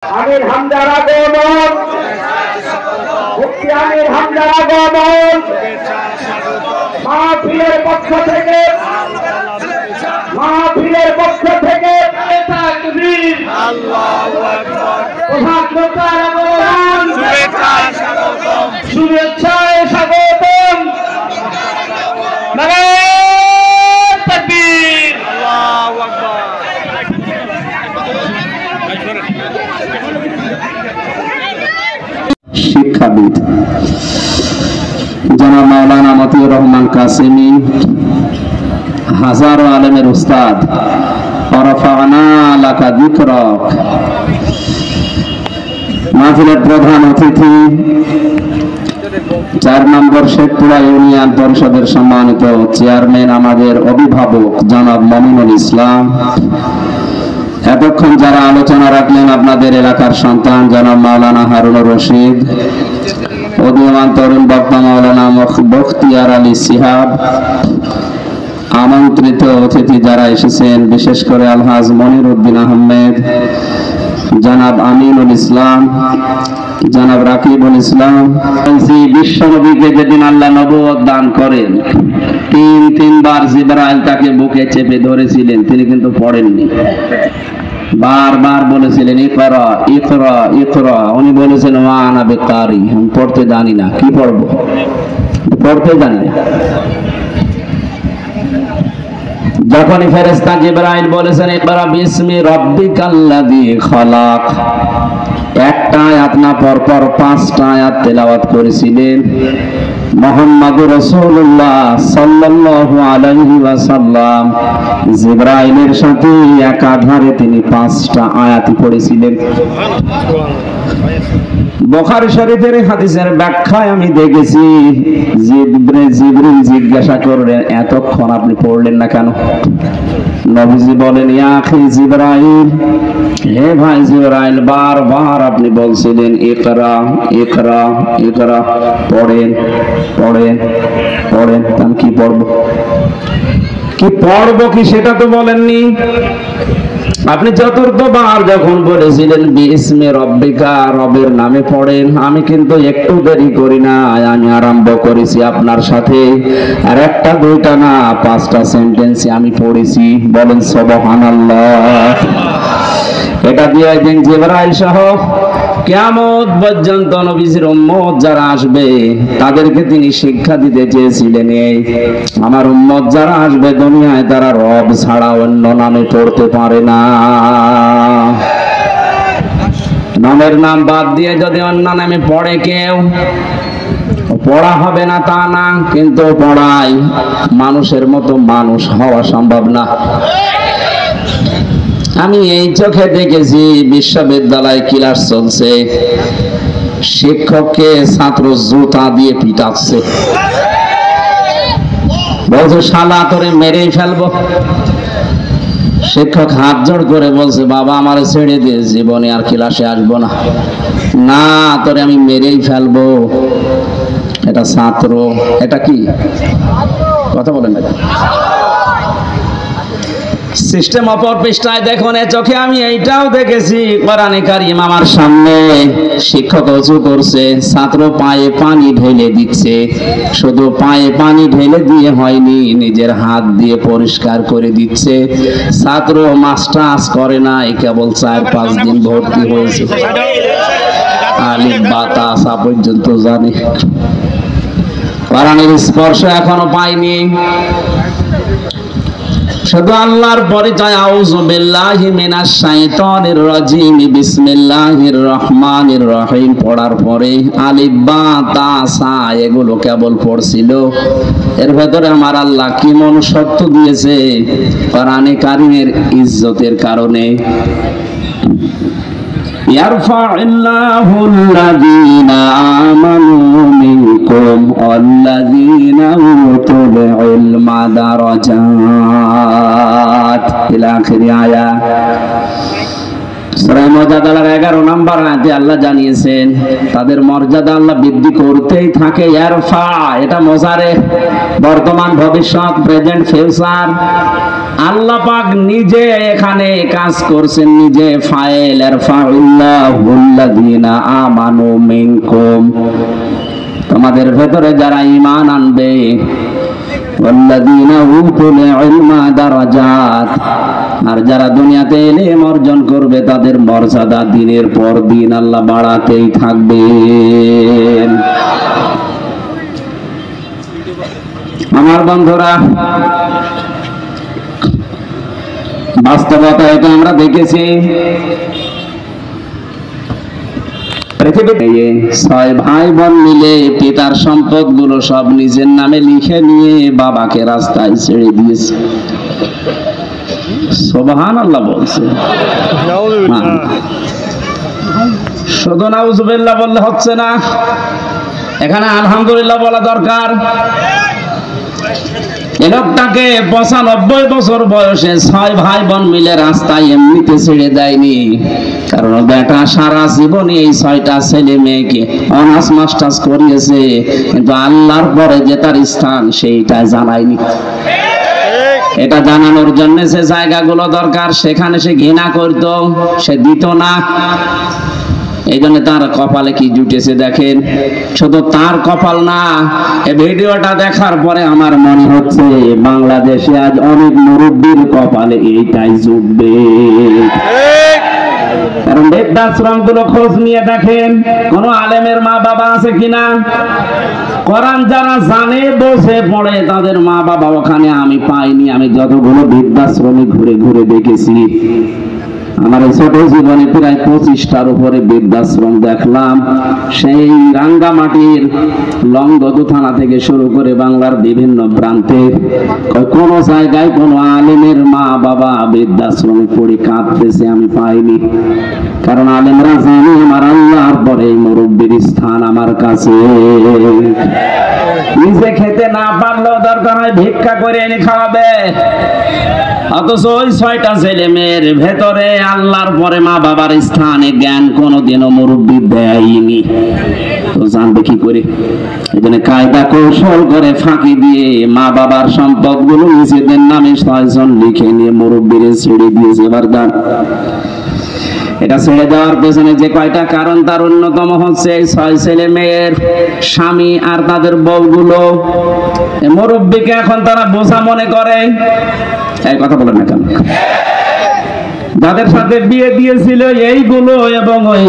আমির হামজার আগমন, মুফতি আমির হামজার আগমন মাহফিলের পক্ষ থেকে তাকবীর, আল্লাহু আকবার। প্রধানমন্ত্রীর আগমন, শুভেচ্ছায় স্বাগতম। নারায়ে তাকবীর, আল্লাহু আকবার। শিক্ষাবিদ জনাব মাওলানা মতিউর রহমান কাসেমি, হাজারো আলেমের উস্তাদ, ওয়ারাফা'না লাকা যিকরাক। মাহফিলের প্রধান অতিথি ৪ নম্বর শেখপুরা ইউনিয়ন পরিষদের সম্মানিত চেয়ারম্যান, আমাদের অভিভাবক জনাব মমিনুল ইসলাম। এতক্ষণ যারা আলোচনা রাখলেন আপনাদের এলাকার সন্তান জনাব মাওলানা হারুনুর রশিদ, উদীয়মান তরুণ বক্তা মাওলানা বখতিয়ার আলী সিহাব, আমন্ত্রিত অতিথি যারা এসেছেন বিশেষ করে আলহাজ মনির উদ্দিন আহমেদ, জনাব আমিনুল ইসলাম, জনাব রাকিবুল ইসলাম। বিশ্বনবীকে যেদিন আল্লাহ নবুয়ত দান করেন, তিনবার জিবরাইল তাকে বুকে চেপে ধরেছিলেন, তিনি কিন্তু পড়েননি। বারবার বলেছিলেন ইকরা ইকরা ইকরা, উনি বলেছেন মা আনা বিকারি, আমি পড়তে জানি না। কি পড়বো? পড়তে জানি না। যখনই ফেরেশতা জিবরাইল বলেছেন ইকরা বিসমি রাব্বিকাল্লাযী খালাক, একটা আয়াত না পরপর 5টা আয়াত তেলাওয়াত করেছিলেন মুহাম্মদুর রাসূলুল্লাহ সাল্লাল্লাহু আলাইহি ওয়াসাল্লাম। জিবরাইলের সাথে একাধারে তিনি 5টা আয়াত পড়েছিলেন। বুখারী শরীফের হাদিসের ব্যাখ্যায় আমি দেখেছি জিবরিল জিজ্ঞাসা করলেন, এতক্ষণ আপনি পড়লেন না কেন? নবীজি বলেন, ইয়া আখি জিবরাইল, হে ভাই জিবরাইল, বারবার আপনি বলছিলেন ইকরা ইকরা ইকরা, পড়েন পড়েন পড়েন। আমি কি পড়বো? কি পড়বো কি সেটা তো বলেননি। আপনি চতুর্থবার যখন বলেছিলেন বিসমি রব্বিকা, রবের নামে পড়েন, আমি কিন্তু একটু দেরি করি না, আমি আরম্ভ করেছি আপনার সাথে। আর একটা দুইটা না, 5টা সেন্টেন্স আমি পড়েছি। বলেন সুবহানাল্লাহ। এটা দিয়ে একদিন জিবরাইল সহ কিয়ামত পর্যন্ত নবীজির উম্মত যারা আসবে তাদেরকে তিনি শিক্ষা দিতে চেয়েছিলেন, এই আমার উম্মত যারা আসবে দুনিয়ায় তারা রব ছাড়া অন্য নামে পড়তে পারে না। নামের নাম বাদ দিয়ে যদি অন্য নামে পড়ে কেউ, পড়া হবে না তা না, কিন্তু পড়াই মানুষের মতো মানুষ হওয়া সম্ভব না। আমি এই চোখে দেখেছি, বিশ্ববিদ্যালয়ে ক্লাস চলছে, শিক্ষককে ছাত্র জুতা দিয়ে পিটাচ্ছে, বলছে শালা তোরে মেরেই ফেলবো। শিক্ষক হাত জোড় করে বলছে, বাবা আমারে ছেড়ে দিয়ে, জীবনে আর ক্লাসে আসবো না। না, তোরে আমি মেরেই ফেলবো। এটা ছাত্র, এটা কি কথা বলেন না? সিস্টেম অপর পৃষ্ঠায় দেখুন, এ চোখে আমি এইটাও দেখেছি, কোরআনে কারীম আমার সামনে, শিক্ষক ওযু করছে, ছাত্র পায়ে পানি ঢেলে দিচ্ছে। শুধু পায়ে পানি ঢেলে দিয়ে হয়নি, নিজের হাত দিয়ে পরিষ্কার করে দিচ্ছে। ছাত্র মাস্টার্স করে নাই, কেবল 4-5 দিন ভর্তি হয়েছে, আলিফ বা তা সা পর্যন্ত জানে, কোরআনের স্পর্শ এখনো পাইনি। শুধু আল্লাহর পরিচয়, আউযু বিল্লাহি মিনাশ শাইতানির রাজিম, বিসমিল্লাহির রহমানির রহিম পড়ার পরে আলিফ বা তা সা এগুলো কেবল পড়ছিল। এর ভেতরে আমার আল্লাহ কি মনুষ্যত্ব দিয়েছে কোরআনে কারীমের ইজ্জতের কারণে। ইয়ারফা'ুল্লাহু আল্লাযীনা আমানু মিনকুম ওয়াল্লাযীনা উতুল ইলমা দারাজাত, ইলা আখির আয়াত। সূরা মুজাদালার 11 নম্বর আয়াতে আল্লাহ জানিয়েছেন তাদের মর্যাদা আল্লাহ বৃদ্ধি করতেই থাকে। ইয়ারফা, এটা মুজারে, বর্তমান, ভবিষ্যৎ, প্রেজেন্ট, ফিউচার। আল্লাহ পাক নিজে এখানে কাজ করছেন, নিজে ফাইল। ইয়ারফাউল্লাহুল্লাযীনা আমানু মিনকুম, তোমাদের ভেতরে যারা ঈমান আনবে, ওয়াল্লাযীনা উতুল ইলমা দারাজাত, আর যারা দুনিয়াতে ইলম অর্জন করবে তাদের মর্যাদা দিনের পর দিন আল্লাহ বাড়াতেই থাকবেন। আমার বন্ধুরা, বাস্তবতা এটা আমরা দেখেছি। পৃথিবীতে 6 ভাই বোন মিলে পিতার সম্পদ গুলো সব নিজের নামে লিখে নিয়ে বাবাকে রাস্তায় ছেড়ে দিয়েছে। সুবহানাল্লাহ বলছে। শুধু নাউজুবিল্লাহ বললে হচ্ছে না, এখানে আলহামদুলিল্লাহ বলা দরকার। এ লোকটাকে 95 বছর বয়সে 6 ভাই বোন মিলে রাস্তায় এমনিতে ছেড়ে দেয়নি, কারণ বেটা সারা জীবনে এই 6টা ছেলে মেয়েকে অনার্স মাস্টার্স করিয়েছে, কিন্তু আল্লাহর পরে যে তার স্থান সেইটা জানায়নি। এটা জানানোর জন্য যে জায়গাগুলো দরকার সেখানে সে ঘৃণা করত, সে দিত না। এই জন্য তার কপালে কি জুটেছে দেখেন। শুধু তার কপাল না, এই ভিডিওটা দেখার পরে আমার মনে হচ্ছে বাংলাদেশে আজ অনেক মুরব্বীর কপালে এইটাই জুটবে। কারণ বৃদ্ধাশ্রম গুলো খোঁজ নিয়ে দেখেন কোন আলেমের মা বাবা আছে কিনা। কোরআন যারা জানে বসে পড়ে তাদের মা বাবা ওখানে আমি পাইনি। আমি যতগুলো বৃদ্ধাশ্রমে ঘুরে ঘুরে দেখেছি, আমার ছোট জীবনে প্রায় 25টার উপরে বৃদ্ধাশ্রম দেখলাম। সেই রাঙ্গামাটির লংগদু থানা থেকে শুরু করে বাংলার বিভিন্ন প্রান্তে কোন জায়গায় কোন আলেমের মা বাবা বৃদ্ধাশ্রমে পড়ে কাঁদতেছে আমি পাইনি। কারণ আলেমরা জানে আমার আল্লাহর পরে মুরব্বীর স্থান আমার কাছে। নিজে খেতে না পারলেও দরকার হয় ভিক্ষা করে এনে খাওয়াবে, অথচ ওই 6টা ছেলে মেয়ের ভেতরে আল্লাহর পরে মা বাবার স্থানে জ্ঞান কোনোদিনও মুরব্বী দেয়নি। তো জানবে কি করে? এই জন্য কায়দা কৌশল করে ফাঁকি দিয়ে মা বাবার সম্পদ গুলো নিজেদের নামে 6 জন লিখে নিয়ে মুরব্বীর ছেড়ে দিয়েছে। এবার দান এটা ছেড়ে দেওয়ার পেছনে যে কয়টা কারণ, তার অন্যতম হচ্ছে এই 6 ছেলে মেয়ের স্বামী আর তাদের বউগুলো মুরব্বীকে এখন তারা বোঝা মনে করে। এই কথা বলেন না কেন? যাদের সাথে বিয়ে দিয়েছিল এইগুলো এবং ওই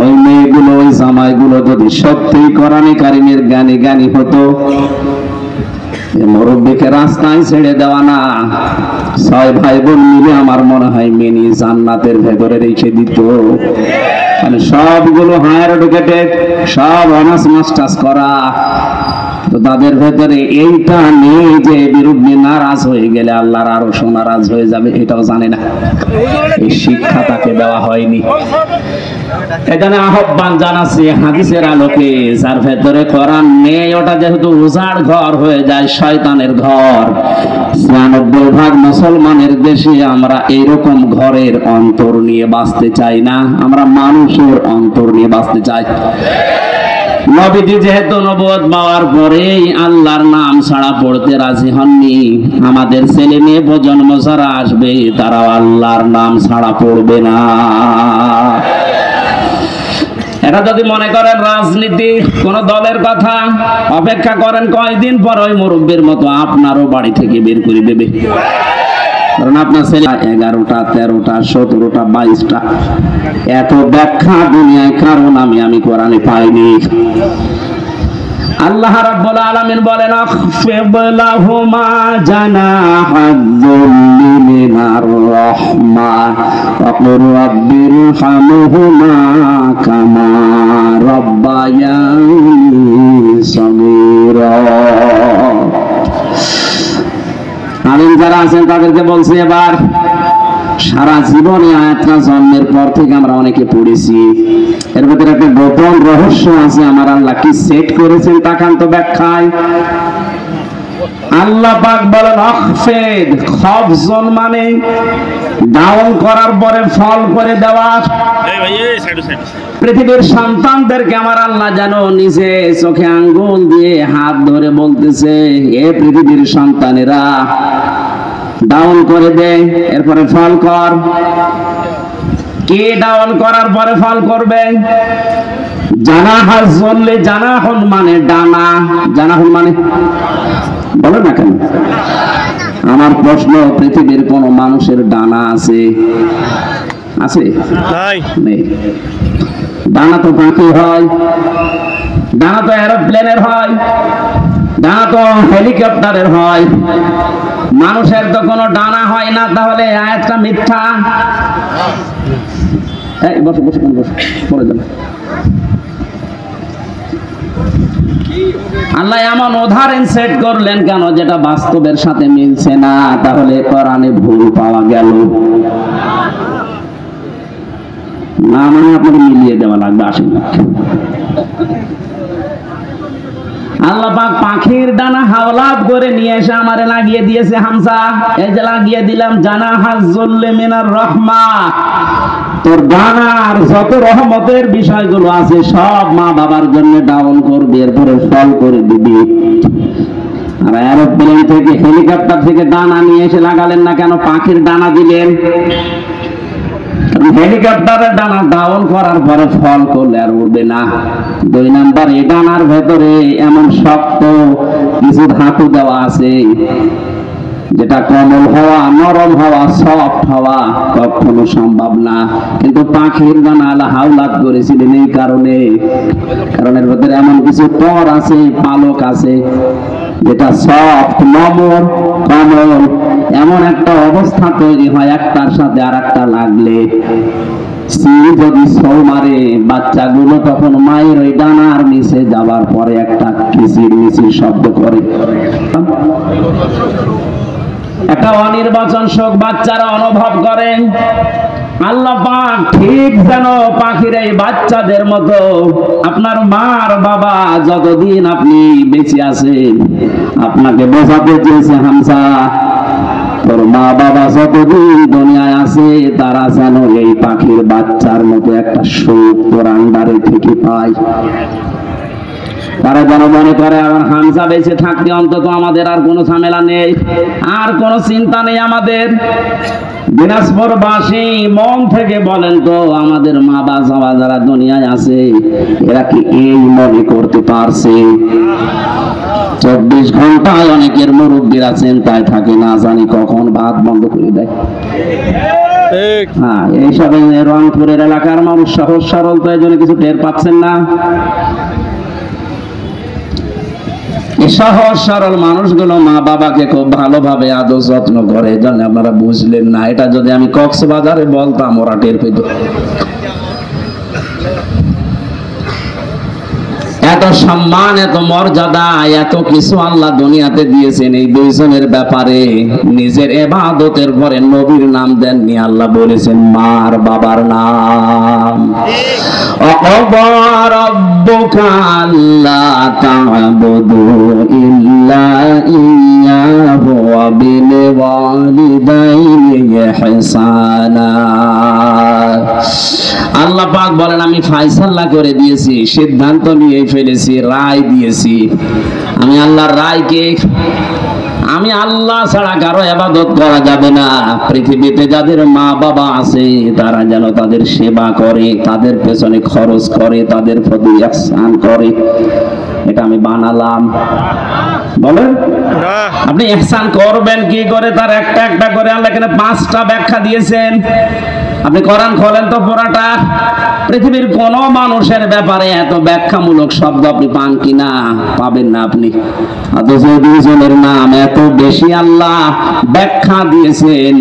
ওই মেয়েগুলো, ওই জামাইগুলো যদি সত্যি কোরআনে কারিমের জ্ঞানী হতো, মুরব্বীকে রাস্তায় ছেড়ে দেওয়া না, 6 ভাই বোন মিলে আমার মনে হয় মিনি জান্নাতের ভেতরে রেখে দিত। মানে সবগুলো হায়ার এডুকেটেড, সব অনার্স মাস্টার্স করা। তো তাদের ভেতরে এইটা নেই যে বিরুদ্ধে নারাজ হয়ে গেলে আল্লাহর আরো নারাজ হয়ে যাবে, এটাও জানে না। এই শিক্ষা তাকে দেওয়া হয়নি। এখানে আহ্বান জানাচ্ছি হাদিসের আলোকে, যার ভেতরে কোরআন নেই ওটা যেহেতু উজাড় ঘর হয়ে যায়, শয়তানের ঘর। 96% মুসলমানের দেশে আমরা এরকম ঘরের অন্তর নিয়ে বাঁচতে চাই না, আমরা মানুষের অন্তর নিয়ে বাঁচতে চাই। নবীজি যেহেতু নবুয়ত পাওয়ার পরেই আল্লাহর নাম ছাড়া পড়তে রাজি হননি, আমাদের ছেলে মেয়ে প্রজন্ম যারা আসবে তারাও আল্লাহর নাম ছাড়া পড়বে না। এটা যদি মনে করেন রাজনীতি কোন দলের কথা, অপেক্ষা করেন কয়দিন পর ওই মুরব্বীর মতো আপনারও বাড়ি থেকে বের করে দেবে। কারণ আপনার ছেলে 11টা 13টা 17টা 22টা, এত ব্যাখ্যা দুনিয়ায় কারণ আমি কোরআনে পাইনি। আল্লাহ রাব্বুল আলামিন বলেন আখফিদ লাহুমা জানাহায-যুল্লি মিনার রাহমা ওয়া কুর রাব্বিরহামহুমা কামা রাব্বায়ানি সাগীরা। আলেম যারা আছেন তাদেরকে বলছি, এবার সারা জীবনে আয়াতটা জন্মের পর থেকে আমরা অনেকে পড়েছি, এর ভিতরে একটা গোপন রহস্য আছে। আমার আল্লাহ কি সেট করেছেন তাকান্ত ব্যাখ্যায়। আল্লাহ পাক বলেন আখফিদ, খফজন মানে ডাউন করার পরে ফল করে দেওয়া। পৃথিবীর সন্তানদেরকে আমার আল্লাহ যেন নিজে চোখে আঙ্গুল দিয়ে হাত ধরে বলতেছে, এ পৃথিবীর সন্তানেরা ডাউন করে দে, এরপরে ফল কর। কে ডাউন করার পরে ফল করবে? জানাহার জললে, জানাহন মানে ডানা, জানাহন মানে বলো না কেন? আমার প্রশ্ন, পৃথিবীর কোন মানুষের ডানা আছে? আছে? নেই। ডানা তো পাখি হয়, ডানা তো এরোপ্লেনের হয়, ডানা তো হেলিকপ্টারের হয়, মানুষের তো কোনো ডানা হয় না। তাহলে আয়াতটা মিথ্যা। বসো বসো বসো, পরে যান। আল্লাহ এমন উদাহরণ সেট করলেন কেন যেটা বাস্তবের সাথে মিলছে না? তাহলে কোরআনে ভুল পাওয়া গেল না, মানে আপনাকে মিলিয়ে দেওয়া লাগবে। আসেন, আল্লাহ পাক পাখির ডানা হাওলাত করে নিয়ে এসে আমারে লাগিয়ে দিয়েছে হামজা। এই যে লাগিয়ে দিলাম, জানাহা যুল্লি মিনার রাহমা। তোর ডানার যত রহমতের বিষয়গুলো আছে সব মা বাবার জন্য ডাউন করবি, এরপরে ফল করে দিবি। আর এরোপ্লেন থেকে, হেলিকপ্টার থেকে ডানা নিয়ে এসে লাগালেন না কেন? পাখির ডানা দিলেন। হেলিকপ্টারের ডানা ডাউন করার পরে ফল করলে আর উঠবে না। 2 নাম্বার, এই ডানার ভেতরে এমন শক্ত কিছু ধাতু দেওয়া আছে যেটা কোমল হওয়া, নরম হওয়া, সফট হওয়া কখনো সম্ভব না। কিন্তু পাখির ডানা আল্লাহ হাওলাত করেছিলেন এই কারণে, কারণ এর ভেতরে এমন কিছু পর আছে, পালক আছে যেটা সফট, নরম, কোমল। এমন একটা অবস্থা তৈরি হয় একটার সাথে আর একটা লাগলে, যদি ছৌ মারে বাচ্চাগুলো, তখন মায়ের ওই ডানার নিচে যাবার পরে একটা কিচির মিচির শব্দ করে। একটা অনির্বাচন শোক বাচ্চারা অনুভব করেন। আল্লাহ পাক ঠিক যেন পাখির এই বাচ্চাদের মতো আপনার মার বাবা যতদিন আপনি বেঁচে আছেন, আপনাকে বোঝাতে চেয়েছে হামজা, তোর মা বাবা যতদিন দুনিয়ায় আছে তারা যেন এই পাখির বাচ্চার মতো একটা সুখ তোর আন্ডারে থেকে পায়। তারা যেন মনে করে আমার হামজা বেঁচে থাকতে অন্তত আমাদের আর কোনো ঝামেলা নেই, আর কোনো চিন্তা নেই আমাদের। দিনাজপুরবাসী মন থেকে বলেন তো, আমাদের মা বাবা যারা দুনিয়ায় আছে এরা কি এই মনে করতে পারছে? 24 ঘন্টায় অনেকের মুরব্বীরা চিন্তায় থাকে, না জানি কখন ভাত বন্ধ করে দেয়। হ্যাঁ, এইসব রংপুরের এলাকার মানুষ সহজ সরল, তো এই জন্য কিছু টের পাচ্ছেন না। সহজ সরল মানুষগুলো মা বাবাকে খুব ভালোভাবে আদর যত্ন করে, জন্য আপনারা বুঝলেন না। এটা যদি আমি কক্সবাজারে বলতাম ওরা টের পেত। এত সম্মান, এত মর্যাদা, এত কিছু আল্লাহ দুনিয়াতে দিয়েছেন। এই দুইজনের ব্যাপারে নিজের ইবাদতের পরে নবীর নাম দেননি, আল্লাহ বলেছেন মার বাবার নাম। ওয়াকাযা রাব্বুকা আল্লা তা'বুদু ইল্লা ইয়্যাহু ওয়া বিল ওয়ালিদাইনি ইহসানা। আল্লাহ পাক বলেন আমি ফয়সালা করে দিয়েছি, সিদ্ধান্ত নিয়ে ফেলেছি, রায় দিয়েছি। আমি আল্লাহর রায়কে, আমি আল্লাহ ছাড়া কারো ইবাদত করা যাবে না। পৃথিবীতে যাদের মা বাবা আছে তারা যেন তাদের সেবা করে, তাদের পেছনে খরচ করে, তাদের প্রতি ইহসান করে। এটা আমি বানালাম। বলেন আপনি ইহসান করবেন কি করে? তার একটা একটা করে আল্লাহ এখানে 5টা ব্যাখ্যা দিয়েছেন। আপনি কোরআন খোলেন তো পুরাটা, পৃথিবীর কোন মানুষের ব্যাপারে এত ব্যাখ্যামূলক শব্দ আপনি পান কিনা? পাবেন না আপনি। অথচ দুইজনের নাম এত বেশি আল্লাহ ব্যাখ্যা দিয়েছেন,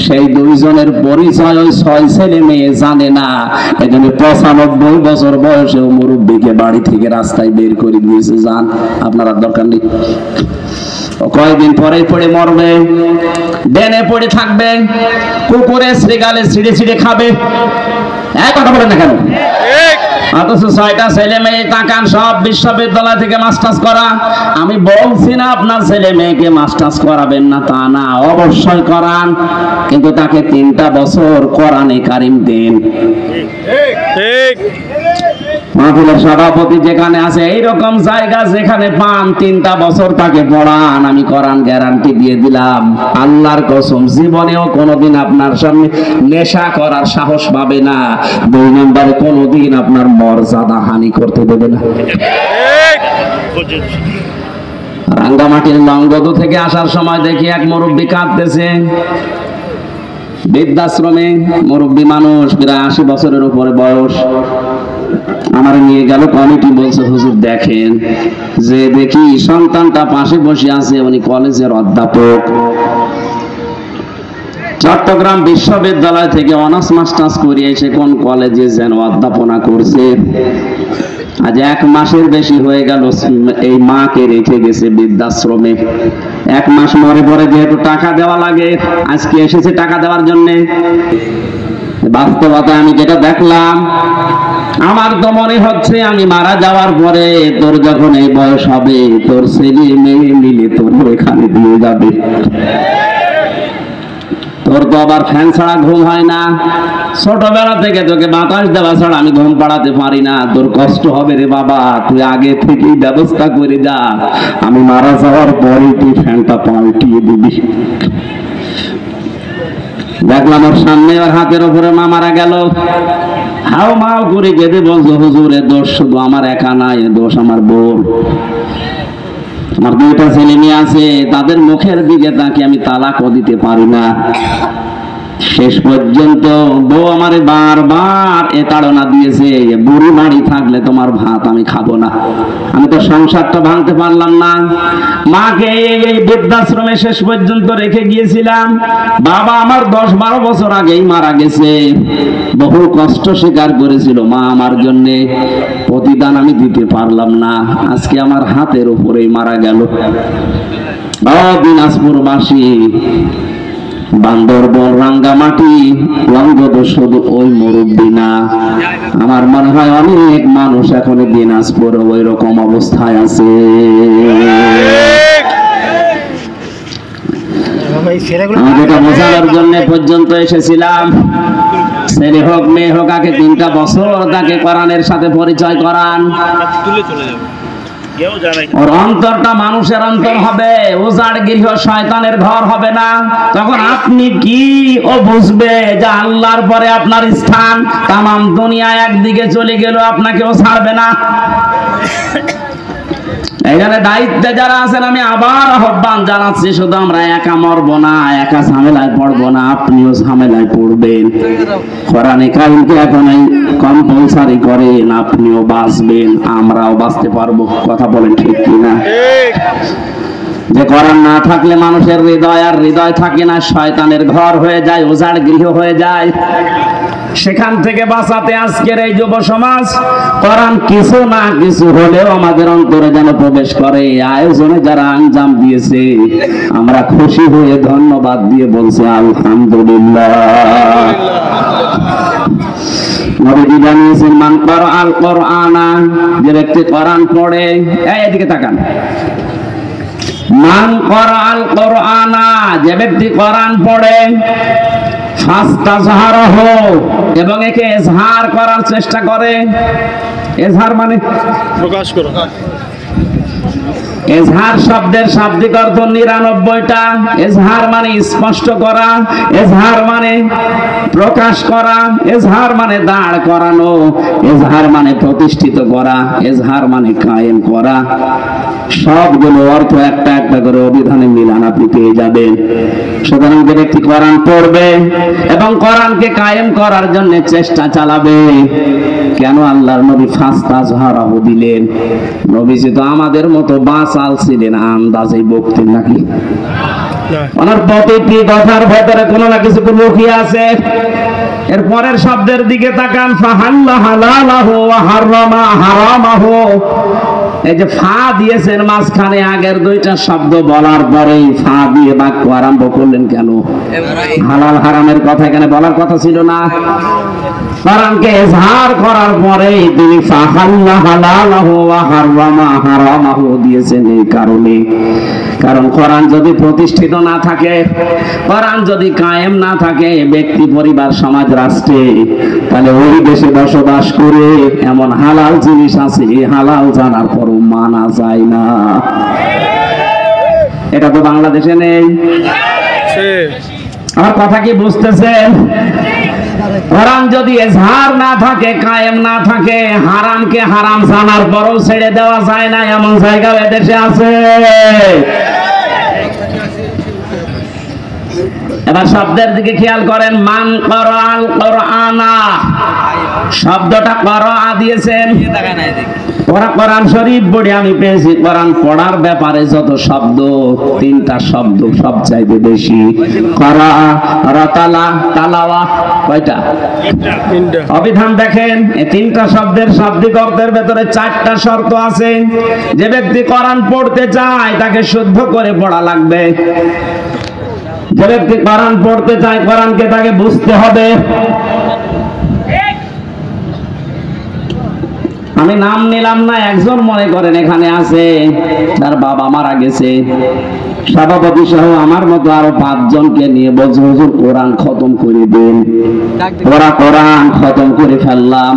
সেই দুইজনের পরিচয় ওই 6 ছেলে মেয়ে জানে না। এজন্য 95 বছর বয়সেও মুরব্বীকে বাড়ি থেকে রাস্তায় বের করে দিয়েছে, যান আপনার দরকার নেই। কয়েকদিন পরে পড়ে মরবে, ডেনে পড়ে থাকবে, কুকুরে শ্রীগালে ছিঁড়ে ছিঁড়ে খাবে। এক কথা বলেন না কেন? অথচ 6টা ছেলে মেয়ে তাকান সব বিশ্ববিদ্যালয় থেকে মাস্টার্স করা। আমি বলছি না আপনার ছেলে মেয়েকে মাস্টার্স করাবেন না, তা না, অবশ্যই করান, কিন্তু তাকে 3টা বছর কোরআনে কারিম দিন। ঠিক। মাহফিলের সভাপতি যেখানে আছে এইরকম জায়গা যেখানে পান 3টা বছর তাকে পড়ান, আমি কোরআন গ্যারান্টি দিয়ে দিলাম, আল্লাহর কসম জীবনেও কোনোদিন আপনার সামনে নেশা করার সাহস পাবে না। 2 নম্বরে কোনোদিন আপনার মর্যাদা হানি করতে দেবে না। রাঙ্গামাটির লংগদু থেকে আসার সময় দেখি এক মুরব্বী কাঁদতেছে, বৃদ্ধাশ্রমে মুরব্বী মানুষ, প্রায় 80 বছরের উপরে বয়স। আমার নিয়ে গেল কমিটি, বলছে হুজুর দেখেন, যে দেখি সন্তানটা পাশে বসে আছে, উনি কলেজের অধ্যাপক, চট্টগ্রাম বিশ্ববিদ্যালয় থেকে অনার্স মাস্টার্স করে এসে কোন কলেজে যেন অধ্যাপনা করছে। আজ 1 মাসের বেশি হয়ে গেল এই মাকে রেখে গেছে বৃদ্ধাশ্রমে। 1 মাস মরে পরে যেহেতু টাকা দেওয়া লাগে, আজকে এসেছে টাকা দেওয়ার জন্যে। বাস্তবতা আমি যেটা দেখলাম, আমার তো মনে হচ্ছে আমি মারা যাওয়ার পরে তোর যখন এই বয়স হবে, তোর ছেলে মেয়ে মিলে তোর এখানে দিয়ে যাবে। তোর তো আবার ফ্যান ছাড়া ঘুম হয় না, ছোটবেলা থেকে তোকে বাতাস দেওয়া ছাড়া আমি ঘুম পাড়াতে পারি না। তোর কষ্ট হবে রে বাবা, তুই আগে থেকেই ব্যবস্থা করে যা, আমি মারা যাওয়ার পরে তুই ফ্যানটা পাল্টিয়ে দিবি। দেখলাম ওর সামনে ওর হাতের উপরে মা মারা গেল, হাও মাও করে কেঁদে বলছো হুজুর এ দোষ শুধু আমার একা না, এ দোষ আমার বউ। আমার 2টা ছেলে মেয়ে আছে, তাদের মুখের দিকে তাকে আমি তালাকও দিতে পারি না। শেষ পর্যন্ত বউ আমারে বারবার এ তাড়না দিয়েছে, বুড়ি বাড়ি থাকলে তোমার ভাত আমি খাবো না। আমি তো সংসারটা ভাঙতে পারলাম না। মাকে এই বৃদ্ধাশ্রমে শেষ পর্যন্ত রেখে গিয়েছিলাম। বাবা আমার 10-12 বছর আগেই মারা গেছে। বহু কষ্ট স্বীকার করেছিল মা আমার জন্যে, প্রতিদান আমি দিতে পারলাম না। আজকে আমার হাতের উপরেই মারা গেল। দিনাজপুরবাসী, বান্দরবন, রাঙ্গামাটি, লংগদু শুধু ওই মুরব্বী না, আমার মনে হয় অনেক মানুষ এখন দিনাজপুর ওই রকম অবস্থায় আছে। আমি যেটা বোঝানোর জন্য পর্যন্ত এসেছিলাম, ছেলে হোক মেয়ে হোক, আগে 3টা বছর তাকে কোরআনের সাথে পরিচয় করান। ওর অন্তরটা মানুষের অন্তর হবে, উজাড় গৃহ শয়তানের ঘর হবে না। তখন আপনি কি ও বুঝবে যে আল্লাহর পরে আপনার স্থান, তামাম দুনিয়া একদিকে চলে গেল, আপনাকেও ছাড়বে না। এখানে দায়িত্বে যারা আছেন আমি আবার আহ্বান জানাচ্ছি, শুধু আমরা একা মরবো না, একা ঝামেলায় পড়বো না, আপনিও ঝামেলায় পড়বেন। কোরআনে কারিমকে এখন কম্পালসারি করেন, আপনিও বাঁচবেন, আমরাও বাঁচতে পারবো। কথা বলেন ঠিক কিনা? যে কোরআন না থাকলে মানুষের হৃদয় আর হৃদয় থাকে না, শয়তানের ঘর হয়ে যায়, উজাড় গৃহ হয়ে যায়। সেখান থেকে বাঁচাতে আজকের এই যুব সমাজ কোরআন কিছু না কিছু হলেও আমাদের অন্তরে যেন প্রবেশ করে। আয়োজনে যারা আঞ্জাম দিয়েছে আমরা খুশি হয়ে ধন্যবাদ দিয়ে বলছি আলহামদুলিল্লাহ। নবীজি জানিয়েছেন মান ক্বারাআল কুরআনা, যে ব্যক্তি কোরআন পড়ে, এদিকে তাকান, মান ক্বারাআল কুরআনা, যে ব্যক্তি কোরআন পড়ে, ফাস্তাজহারাহু, এবং একে ইজহার করার চেষ্টা করে। ইজহার মানে প্রকাশ করো। এজহার শব্দের শাব্দিক অর্থ 99টা। এজহার মানে স্পষ্ট করা, এজহার মানে প্রকাশ করা, এজহার মানে দাঁড় করানো, এজহার মানে প্রতিষ্ঠিত করা, এজহার মানে কায়েম করা। সবগুলো অর্থ একটা একটা করে অভিধানে মিলান আপনি পেয়ে যাবেন। সুতরাং যে ব্যক্তি কোরআন পড়বে এবং কোরআনকে কায়েম করার জন্য চেষ্টা চালাবে, কেন আল্লাহর নবী ফাস্তাজহারাহু দিলেন? নবীজি তো আমাদের মতো বাঁচাল ছিলেন, আন্দাজে বকতেন নাকি? ওনার প্রতিটি কথার ভেতরে কোনো না কিছু লুকিয়ে আছে। এর পরের শব্দের দিকে তাকান, ফাহাল্লা হালালাহু ওয়া হারামা হারামাহু, এই যে ফা দিয়েছেন মাঝখানে, আগের দুইটা শব্দ বলার পরেই ফা দিয়ে বাক্য আরম্ভ করলেন কেন? হালাল হারামের কথা এখানে বলার কথা ছিল না? কোরআনকে ইজহার করার পরে তিনি ফাহাল্লা হালালাহু ওয়া হারামা হারামাহু দিয়েছেন এই কারণে। কারণ কোরআন যদি প্রতিষ্ঠিত না থাকে, কোরআন যদি কায়েম না থাকে ব্যক্তি, পরিবার, সমাজ, রাষ্ট্রে, তাহলে ওই দেশে বসবাস করে এমন হালাল জিনিস আছে হালাল জানার পরও মানা যায় না। এটা তো বাংলাদেশে নেই। আমার কথা কি বুঝতেছেন? কোরআন যদি ইজহার না থাকে, কায়েম না থাকে, হারামকে হারাম জানার পরও ছেড়ে দেওয়া যায় না, এমন জায়গা এদেশে আছে। এবার শব্দের দিকে খেয়াল করেন। মান করাল কোরআনা, শব্দটা করা দিয়েছেন। ওরা কোরআন শরীফ পড়ে আমি পেয়েছি কোরআন পড়ার ব্যাপারে যত শব্দ, তিনটা শব্দ সবচাইতে বেশি। করা, রাতালা, তালাওয়া, কয়টা? অবিধান দেখেন, এই তিনটা শব্দের শাব্দিক অর্থের ভেতরে চারটা শর্ত আছে। যে ব্যক্তি কোরআন পড়তে চায় তাকে শুদ্ধ করে পড়া লাগবে। যে ব্যক্তি কোরআন পড়তে চায় কোরআনকে তাকে বুঝতে হবে। আমি নাম নিলাম না, একজন মনে করেন এখানে আছে তার বাবা মারা গেছে, সভাপতি সহ আমার মতো আরো 5 জনকে নিয়ে বলছে হুজুর কোরআন খতম করে দেন। ওরা কোরআন খতম করে ফেললাম।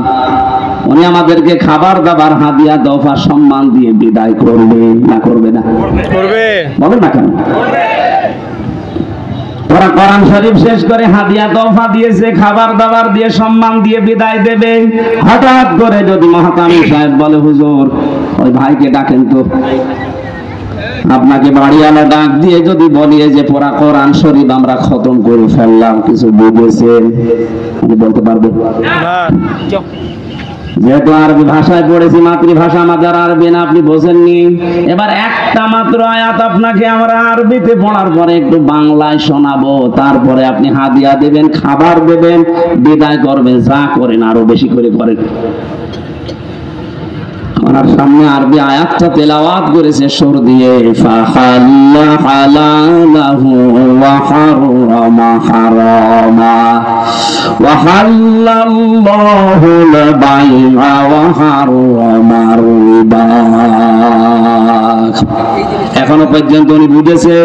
উনি আমাদেরকে খাবার দাবার, হাদিয়া, দফা, সম্মান দিয়ে বিদায় করবে না করবে না? করবে। বলেন না কেন? ওরা কোরআন শরীফ শেষ করে হাদিয়া তোফা দিয়েছে, খাবার দাবার দিয়ে সম্মান দিয়ে বিদায় দেবে। হঠাৎ করে যদি মহাতামি সাহেব বলে হুজুর ওই ভাইকে ডাকেন তো, আপনাকে বাড়িওয়ালা ডাক দিয়ে যদি বলি যে পুরা কোরআন শরীফ আমরা খতম করে ফেললাম, কিছু বুঝেছেন? আপনি বলতে পারবেন? যেহেতু আরবি ভাষায় পড়েছি, মাতৃভাষা আমাদের আরবি না, আপনি বোঝেননি। এবার একটা মাত্র আয়াত আপনাকে আমরা আরবিতে পড়ার পরে একটু বাংলায় শোনাবো, তারপরে আপনি হাদিয়া দেবেন, খাবার দেবেন, বিদায় করবেন। যা করেন আরো বেশি করে করেন। ওনার সামনে আরবি আয়াতটা তেলাওয়াত করেছে সুর দিয়ে, ফাহাল্লা হালালাহু ওয়া হারামা হারামা ওয়া হাল্লাল্লাহুল বাইআ ওয়া হারামা রিবা। এখনো পর্যন্ত উনি বুঝেছে?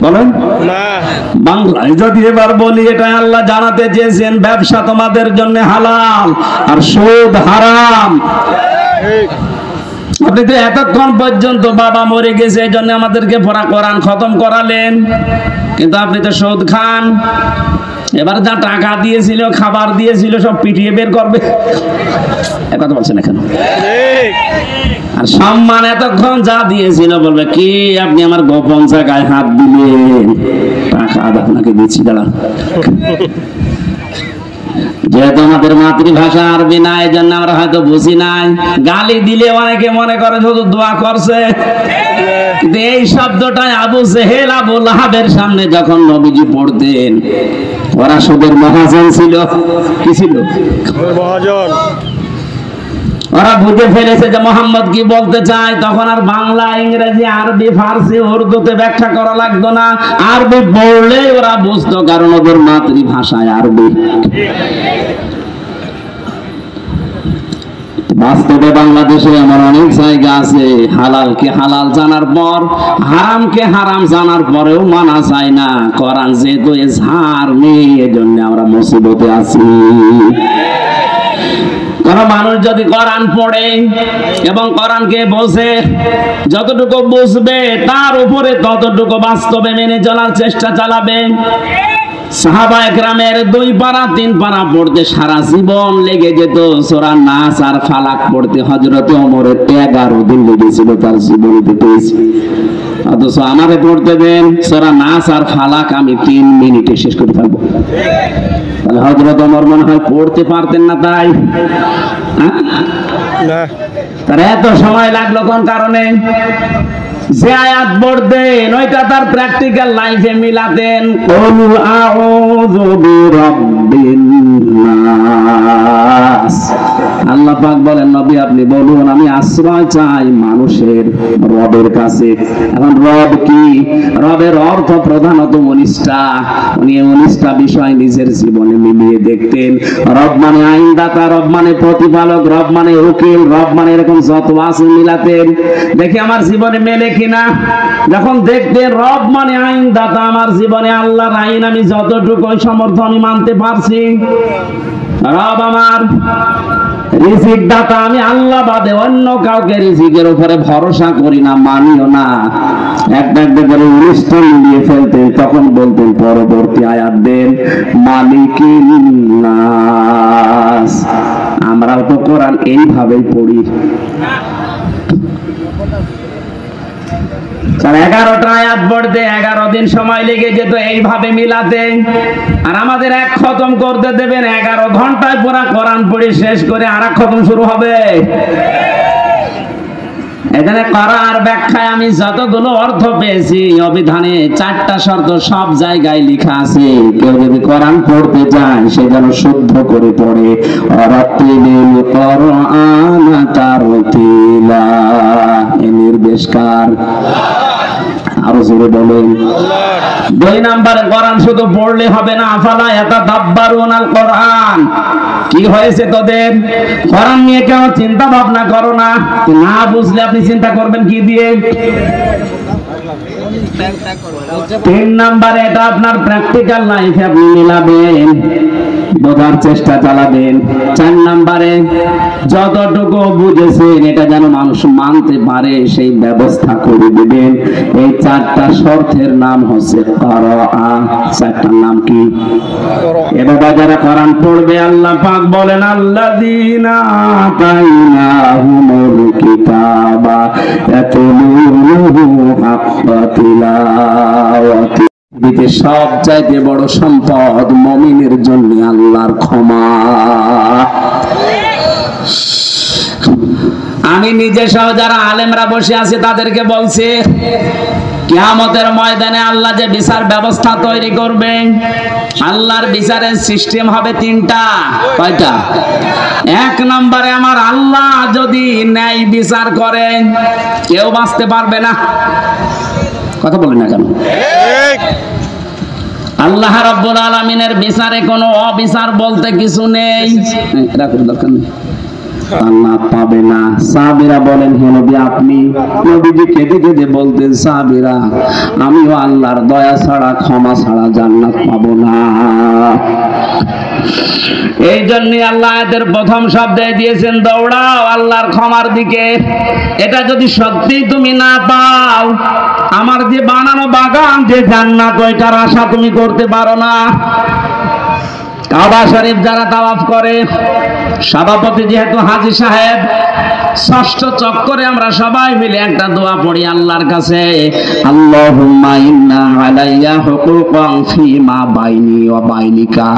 বলেন না। বাংলায় যদি এবার বলি, এটা আল্লাহ জানাতে চেয়েছেন ব্যবসা তোমাদের জন্য হালাল আর সুদ হারাম। আপনি তো এতক্ষণ পর্যন্ত বাবা মরে গেছে এই জন্য আমাদেরকে পড়া কোরআন খতম করালেন, কিন্তু আপনি তো সুদ খান। এবার যা টাকা দিয়েছিল, খাবার দিয়েছিল, সব পিটিয়ে বের করবে। কথা বলছেন না কেন? আর সম্মান এতক্ষণ যা দিয়েছিল বলবে কি আপনি আমার গোপন জায়গায় হাত দিলেন, টাকা আপনাকে দিচ্ছি, দাঁড়ান। যেহেতু আমাদের মাতৃভাষা আরবি না, এই জন্য আমরা হয়তো বুঝি নাই। গালি দিলে অনেকে মনে করে শুধু দোয়া করছে, কিন্তু এই শব্দটাই আবু জেহেল, আবু লাহাবের সামনে যখন নবীজি পড়তেন, ওরা সুদের মহাজন ছিল। কি ছিল? মহাজন। ওরা বুঝে ফেলেছে যে মোহাম্মদ কি বলতে চায়। তখন আর বাংলা, ইংরেজি, আরবি, ফার্সি, উর্দুতে ব্যাখ্যা করা লাগতো না। আরবি পড়লেই ওরা বুঝতো, কারণ ওদের মাতৃভাষায় আরবি। বাস্তবে বাংলাদেশে এমন অনেক জায়গা আছে হালালকে হালাল জানার পর, হারামকে হারাম জানার পরেও মানা যায় না। কোরআন যেহেতু ইজহার নেই, এজন্য আমরা মুসিবতে আছি। কোন মানুষ যদি কোরআন পড়ে এবং কোরআনকে বোঝে, যতটুকু বুঝবে তার উপরে ততটুকু বাস্তবে মেনে চলার চেষ্টা চালাবে। সাহাবা একরামের 2 পারা 3 পারা পড়তে সারা জীবন লেগে যেত। সূরা নাস আর ফালাক পড়তে হযরত ওমরের 11 দিন লেগেছিল তার জীবনে পেয়েছি। অথচ আমারে পড়তে দেন সূরা নাস আর ফালাক আমি 3 মিনিটে শেষ করে ফেলবো। তাহলে হযরত ওমর মনে হয় পড়তে পারতেন না, তাই না? তার এত সময় লাগলো কোন কারণে? যে আয়াত পড়তেন ওইটা তার প্র্যাকটিক্যাল লাইফে মিলাতেন। কুল আউযু বিরাব্বিন নাস। আল্লাহ পাক বলেন নবী আপনি বলুন, আমি আশ্রয় চাই মানুষের রবের কাছে। এখন রব কি? রবের অর্থ প্রধানত 19টা। উনি 19টা বিষয় নিজের জীবনে মিলিয়ে দেখতেন। রব মানে আইনদাতা, রব মানে প্রতিপালক, রব মানে উকিল, রব মানে এরকম যত আছে মিলাতেন, দেখি আমার জীবনে মেলে কিনা। যখন দেখতেন রব মানে আইনদাতা, আমার জীবনে আল্লাহর আইন আমি যতটুকু সমর্থ আমি মানতে পারছি। রব আমার রিজিক দাতা, আমি আল্লাহ বাদে অন্য কাউকে রিজিকের উপরে ভরসা করি না, মানিও না। একটা একটা করে 19টা মিলিয়ে ফেলতেন। তখন বলতেন পরবর্তী আয়াত দেন, মালিকিন নাস। আমরাও তো কোরআন এইভাবেই পড়ি। 11টা আয়াত পড়তে 11 দিন সময় লেগে যেত এইভাবে মিলাতে। আর আমাদের এক খতম করতে দেবেন, 11 ঘন্টায় পুরা কোরআন পড়ে শেষ করে আর এক খতম শুরু হবে। এখানে করার ব্যাখ্যায় আমি যতগুলো অর্থ পেয়েছি, অভিধানে 4টা শর্ত সব জায়গায় লেখা আছে। কেউ যদি কোরআন পড়তে যায় সে যেন শুদ্ধ করে পড়ে। রাত্তিলিল কোরআন তারতিলা, এই নির্দেশকার। আরো জোরে বলেন। 2 নম্বরে কোরআন শুধু পড়লে হবে না, আফালা ইয়াতাদাব্বারুনাল কোরআন। কি হয়েছে তোদের? কোরআন নিয়ে কেন চিন্তা ভাবনা করো না? না বুঝলে আপনি চিন্তা করবেন কি দিয়ে? 3 নম্বরে এটা আপনার প্র্যাকটিক্যাল লাইফে আপনি মিলাবেন, বোঝার চেষ্টা চালাবেন। 4 নম্বরে যতটুকু বুঝেছেন এটা যেন মানুষ মানতে পারে সেই ব্যবস্থা করে দিবেন। এই 4টা শর্তের নাম হচ্ছে করাআ। 4টার নাম কি? এবার যারা কোরআন পড়বে আল্লাহ পাক বলেন, আল্লাযীনা আতাইনাহুমুল কিতাবা ইয়াতলুনাহু হাক্কা তিলাওয়াতি। পৃথিবীতে সবচাইতে বড় সম্পদ মুমিনের জন্য আল্লাহর ক্ষমা। আমি নিজে সহ যারা আলেমরা বসে আছে তাদেরকে বলছি, কিয়ামতের ময়দানে আল্লাহ যে বিচার ব্যবস্থা তৈরি করবে, আল্লাহর বিচারের সিস্টেম হবে 3টা। কয়টা? 1 নম্বরে আমার আল্লাহ যদি ন্যায় বিচার করে কেউ বাঁচতে পারবে না। কথা বলেন না কেন? আল্লাহ রাব্বুল আলামিনের বিচারে কোনো অবিচার বলতে কিছু নেই। রাখুন, দরকার নেই। জান্নাত পাবে না। সাহাবীরা বলেন, হে নবী আপনি? নবীজি কেঁদে কেঁদে বলতেন, সাহাবীরা আমিও আল্লাহর দয়া ছাড়া ক্ষমা ছাড়া জান্নাত পাবো না। এই জন্য আল্লাহ এদের প্রথম শব্দে দিয়েছেন, দৌড়াও আল্লাহর ক্ষমার দিকে। এটা যদি সত্যি তুমি না পাও, আমার যে বানানো বাগান যে জান্নাত, ওইটার আশা তুমি করতে পারো না। কাবা শরীফ যারা তাওয়াফ করে, সভাপতি যেহেতু হাজী সাহেব, 6ষ্ঠ চক্করে আমরা সবাই মিলে একটা দোয়া পড়ি আল্লাহর কাছে, আল্লাহুম্মা ইন্না আলাইয়া হুকুকান ফীমা বাইনি ওয়া বাইনিকা।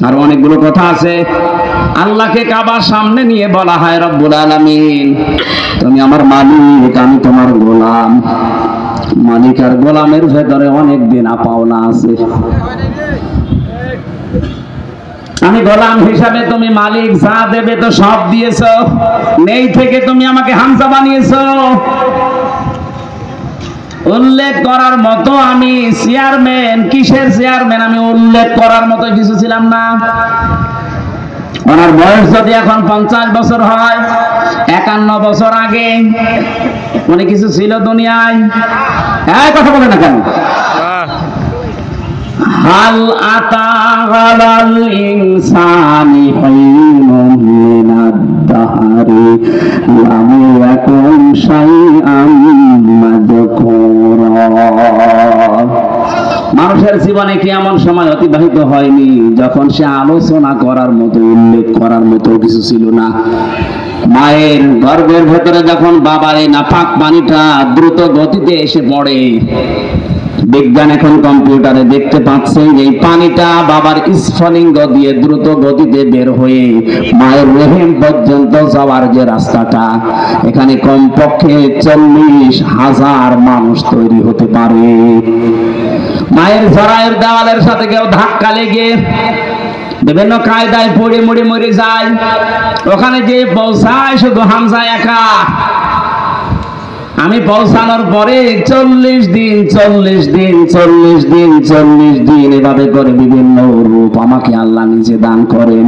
আর অনেকগুলো কথা আছে। আল্লাহকে কাবার সামনে নিয়ে বলা হয়, রব্বুল আলামিন তুমি আমার মালিক, আমি তোমার গোলাম। মালিক আর গোলামের ভেতরে অনেক দেনা পাওনা আছে। আমি গোলাম হিসাবে তুমি মালিক, যা দেবে তো সব দিয়েছো, নেই থেকে তুমি আমাকে হামজা বানিয়েছো। উল্লেখ করার মতো আমি চেয়ারম্যান, কিসের চেয়ারম্যান? আমি উল্লেখ করার মতো কিছু ছিলাম না। ওনার বয়স যদি এখন 50 বছর হয়, 51 বছর আগে উনি কিছু ছিল দুনিয়ায়? হ্যাঁ, কথা বলে না কেন? হাল আতা আলাল ইনসানি হিনুম মিনাদ দাহরি লাম ইয়াকুন শাইআম মাযকুরা। মানুষের জীবনে কি এমন সময় অতিবাহিত হয়নি যখন সে আলোচনা করার মতো, উল্লেখ করার মতো কিছু ছিল না? মায়ের গর্ভের ভেতরে যখন বাবার এই নাপাক পানিটা দ্রুত গতিতে এসে পড়ে, বিজ্ঞান এখন কম্পিউটারে দেখতে পাচ্ছে এই পানিটা বাবার স্ফলিঙ্গ দিয়ে দ্রুত গতিতে বের হয়ে মায়ের রহিম পর্যন্ত যাওয়ার যে রাস্তাটা, এখানে কমপক্ষে 40,000 মানুষ তৈরি হতে পারে। মায়ের জরায়ুর দেওয়ালের সাথে কেউ ধাক্কা লেগে বিভিন্ন কায়দায় পড়ে মরে মরে যায়। ওখানে যে পৌঁছায় শুধু হামজা একা। আমি পৌঁছানোর পরে 40 দিন এভাবে করে বিভিন্ন রূপ আমাকে আল্লাহ নিজে দান করেন।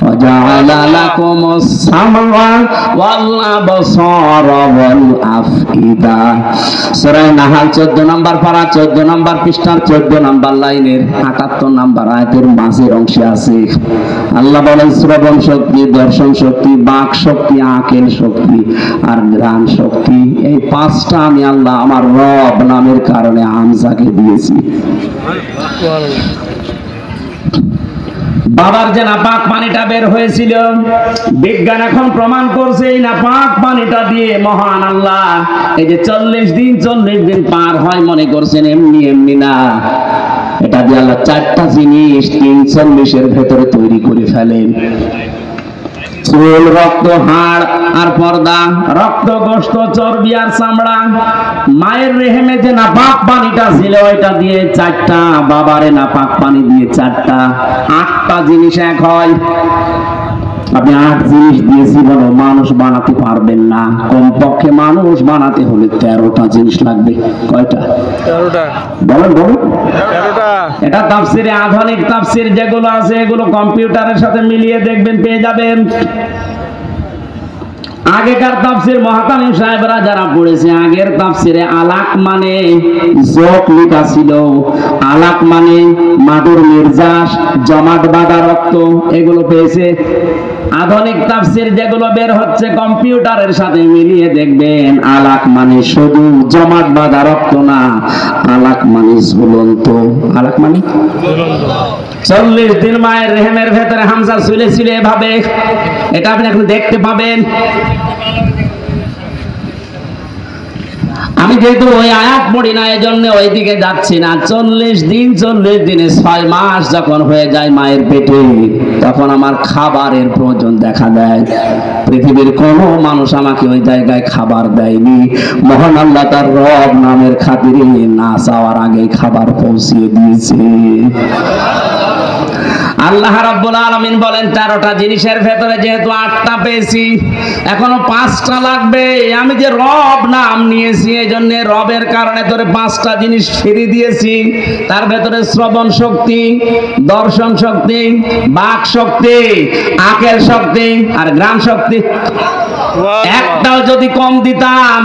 ওয়াজআলা লাকুমুস সামআ ওয়াল আবসারা ওয়াল আফইদা। সূরা নাহাল 14 নম্বর পারা 14 নম্বর পৃষ্ঠার 14 নম্বর লাইনের 78 নম্বর আয়াতের মাঝের অংশে আছে আল্লাহ বলেন শ্রবণ শক্তি, দর্শন শক্তি, বাক শক্তি, আকেল শক্তি আর ঘ্রাণ শক্তি, এই 5টা আমি আল্লাহ আমার রব নামের কারণে হামজাকে দিয়েছি। বাবার যে নাপাক পানিটা বের হয়েছিল, বিজ্ঞান এখন প্রমাণ করছে এই নাপাক পানিটা দিয়ে মহান আল্লাহ এই যে 40 দিন পার হয় মনে করছেন এমনি এমনি না। এটা দিয়ে আল্লাহ 4টা জিনিস 340 ভেতরে তৈরি করে ফেলেন। চুল, রক্ত, হাড় আর পর্দা, রক্ত, গোশত, চর্বি আর চামড়া। মায়ের রেহেমে যে নাপাক পানিটা ছিল ওইটা দিয়ে 4টা, বাবারে নাপাক পানি দিয়ে 4টা, 8টা জিনিস এক হয়। আপনি 8 জিনিস দিয়েছি বলো মানুষ বানাতে পারবেন না। কমপক্ষে মানুষ বানাতে হলে 13টা জিনিস লাগবে। কয়টা? 13টা। বলেন 13টা। এটা তাফসিরে, আধুনিক তাফসির যেগুলো আছে এগুলো কম্পিউটারের সাথে মিলিয়ে দেখবেন, পেয়ে যাবেন। আগেকার তাফসির মুহাতামিম সাহেবরা যারা পড়েছে, আগের তাফসিরে আলাক মানে যোগ লেখা ছিল। আলাক মানে মাদুর নির্যাস, জমাট বাঁধা রক্ত, এগুলো পেয়েছে। আধুনিক তাফসির যেগুলো বের হচ্ছে কম্পিউটারের সাথে মিলিয়ে দেখবেন, আলাক মানে শুধু জমাট বাঁধা রক্ত না, আলাক মানে ঝুলন্ত। আলাক মানে 40 দিন মায়ের রেহেমের ভেতরে হামজা ঝুলেছিল এভাবে। এটা আপনি এখন দেখতে পাবেন। আমি যেহেতু ওই আয়াত পড়ি না এজন্য ওই দিকে যাচ্ছি না। 40 দিনে 6 মাস যখন হয়ে যায় মায়ের পেটে, তখন আমার খাবারের প্রয়োজন দেখা দেয়। পৃথিবীর কোনো মানুষ আমাকে ওই জায়গায় খাবার দেয়নি। মহান আল্লাহ তার রব নামের খাতিরে না চাওয়ার আগে খাবার পৌঁছিয়ে দিয়েছে। আল্লাহ রাব্বুল আলামিন বলেন 13টা জিনিসের ভেতরে যেহেতু 8টা পেয়েছি, এখনো 5টা লাগবে। আমি যে রব নাম নিয়েছি এই জন্য রবের কারণে তোরে 5টা জিনিস ফিরে দিয়েছি। তার ভেতরে শ্রবণ শক্তি, দর্শন শক্তি, বাক শক্তি, আকেল শক্তি আর ঘ্রাণ শক্তি। একটাও যদি কম দিতাম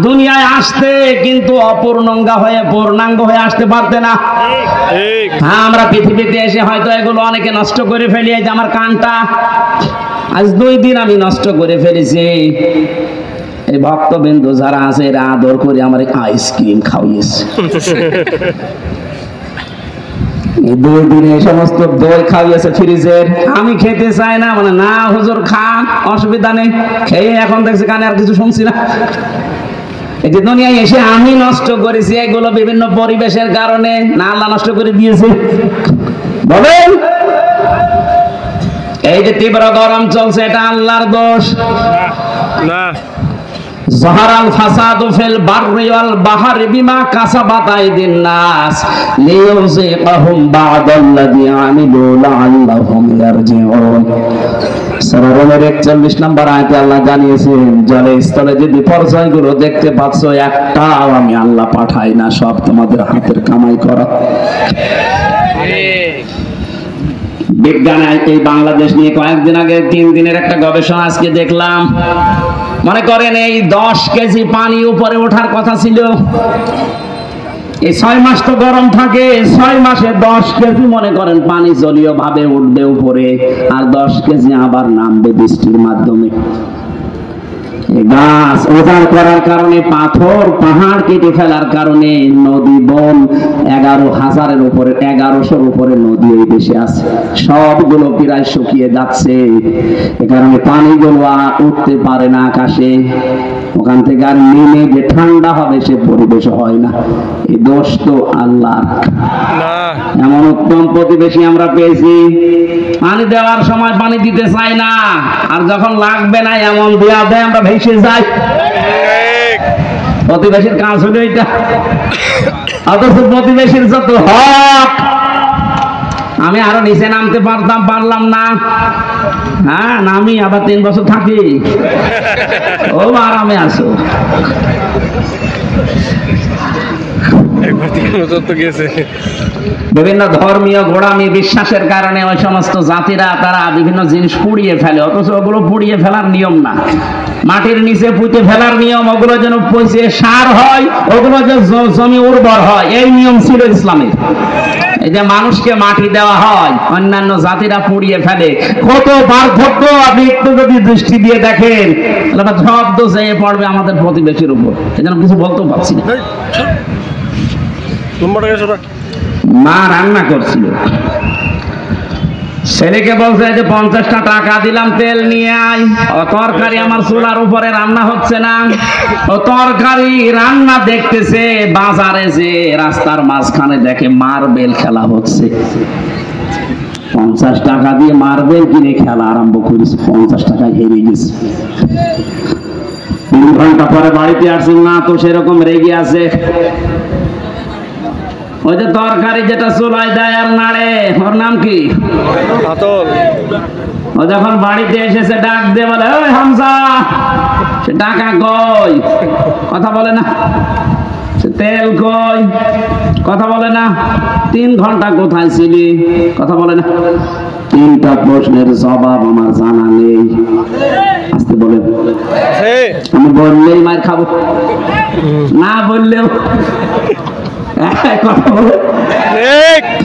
দুনিয়ায় আসতে কিন্তু অপূর্ণাঙ্গ হয়ে আসতে পারতে না। হ্যাঁ, আমরা পৃথিবীতে এসে হয়তো এগুলো অনেকে নষ্ট করে ফেলি। এই যে আমার কানটা আজ 2 দিন আমি নষ্ট করে ফেলেছি। এই ভক্তবৃন্দ যারা আছে এরা আদর করে আমার আইসক্রিম খাওয়িয়েছে। এই 2 দিনে এই সমস্ত দই খাওয়িয়েছে ফ্রিজের। আমি খেতে চাই না, মানে না হুজুর খান, অসুবিধা নেই। খেয়ে এখন দেখছি কানে আর কিছু শুনছি না। এই যে দুনিয়ায় এসে আমি নষ্ট করেছি এগুলো বিভিন্ন পরিবেশের কারণে, না আল্লাহ নষ্ট করে দিয়েছে? বলেন। এই যে তীব্র গরম চলছে এটা আল্লাহর দোষ না। যাহারাল ফাসাদু ফিল বাররি ওয়াল বাহরি বিমা কাসাবাত আইদিন নাস লিইউযিকাহুম বা'দাল্লাযী আমিলু লাআল্লাহুম ইয়ারজিউন। সূরা রুমের 41 নম্বর আয়াতে আল্লাহ জানিয়েছেন, জলে স্থলে যে বিপর্যয়গুলো দেখতে পাচ্ছ একটাও আমি আল্লাহ পাঠাই না, সব তোমাদের হাতের কামাই করা। বিজ্ঞান এই বাংলাদেশ নিয়ে কয়েকদিন আগে 3 দিনের একটা গবেষণা আজকে দেখলাম। মনে করেন এই 10 কেজি পানি উপরে ওঠার কথা ছিল। এই 6 মাস তো গরম থাকে, 6 মাসে 10 কেজি মনে করেন পানি জলীয় ভাবে উঠবে উপরে, আর 10 কেজি আবার নামবে বৃষ্টির মাধ্যমে। গাছ উজাড় করার কারণে, পাথর পাহাড় কেটে ফেলার কারণে নদী বন 11,000-এর উপরে 1100-র উপরে নদী এই দেশে আছে, সবগুলো প্রায় শুকিয়ে যাচ্ছে। এ কারণে পানিগুলো আর উঠতে পারে না আকাশে। ওখান থেকে আর নেমে যে ঠান্ডা হবে সে পরিবেশ হয় না। এই দোষ তো আল্লাহর। এমন উত্তম প্রতিবেশী আমরা পেয়েছি, পানি দেওয়ার সময় পানি দিতে চাই না, আর যখন লাগবে না এমন দেয়া দেয় আমরা ভেসে যাই। প্রতিবেশীর কাজ হলো এটা। অথচ প্রতিবেশীর যত হক আমি আরো নিচে নামতে পারলাম না। হ্যাঁ, নামি আবার 3 বছর থাকি। ও আরামে আছো। বিভিন্ন ধর্মীয় গোড়ামি বিশ্বাসের কারণে ওই সমস্ত জাতিরা তারা বিভিন্ন জিনিস পুড়িয়ে ফেলে, অথচ ওগুলো পুড়িয়ে ফেলার নিয়ম না, মাটির নিচে পুঁতে ফেলার নিয়ম। ওগুলো যেন পচে সার হয়, ওগুলো যে জমি উর্বর হয়, এই নিয়ম ছিল ইসলামের। এই যে মানুষকে মাটি দেওয়া হয়, অন্যান্য জাতিরা পুড়িয়ে ফেলে। কত পার্থক্য আপনি একটু যদি দৃষ্টি দিয়ে দেখেন, সব দোষ যেয়ে পড়বে আমাদের প্রতিবেশীর উপর। এই জন্য কিছু বলতেও পারছি না। মা রান্না করছিল, ছেলেকে বলছে যে 50টা টাকা দিলাম, তেল নিয়ে আয়। ও তরকারি আমার চুলার উপরে রান্না হচ্ছে না, ও তরকারি রান্না দেখতেছে। বাজারে যে রাস্তার মাঝখানে দেখে মার্বেল খেলা হচ্ছে। 50 টাকা দিয়ে মার্বেল কিনে খেলা আরম্ভ করেছে, 50 টাকায় হেরে গেছে। 3 ঘন্টা পরে বাড়িতে আসছেন না, তো সেরকম রেগে আছে। ওই যে তরকারি যেটা চুলায় দেয় আর নাড়ে, ওর নাম কি? ও যখন বাড়িতে এসেছে ডাক দিয়ে বলে, ওই হামজা, সে টাকা কই? কথা বলে না। সে তেল কই? কথা বলে না। 3 ঘন্টা কোথায় ছিলি? কথা বলে না। 3টা প্রশ্নের জবাব আমার জানা নেই। আসতে বলে, আমি বললেই মার খাবো, না বললেও কথা বলে।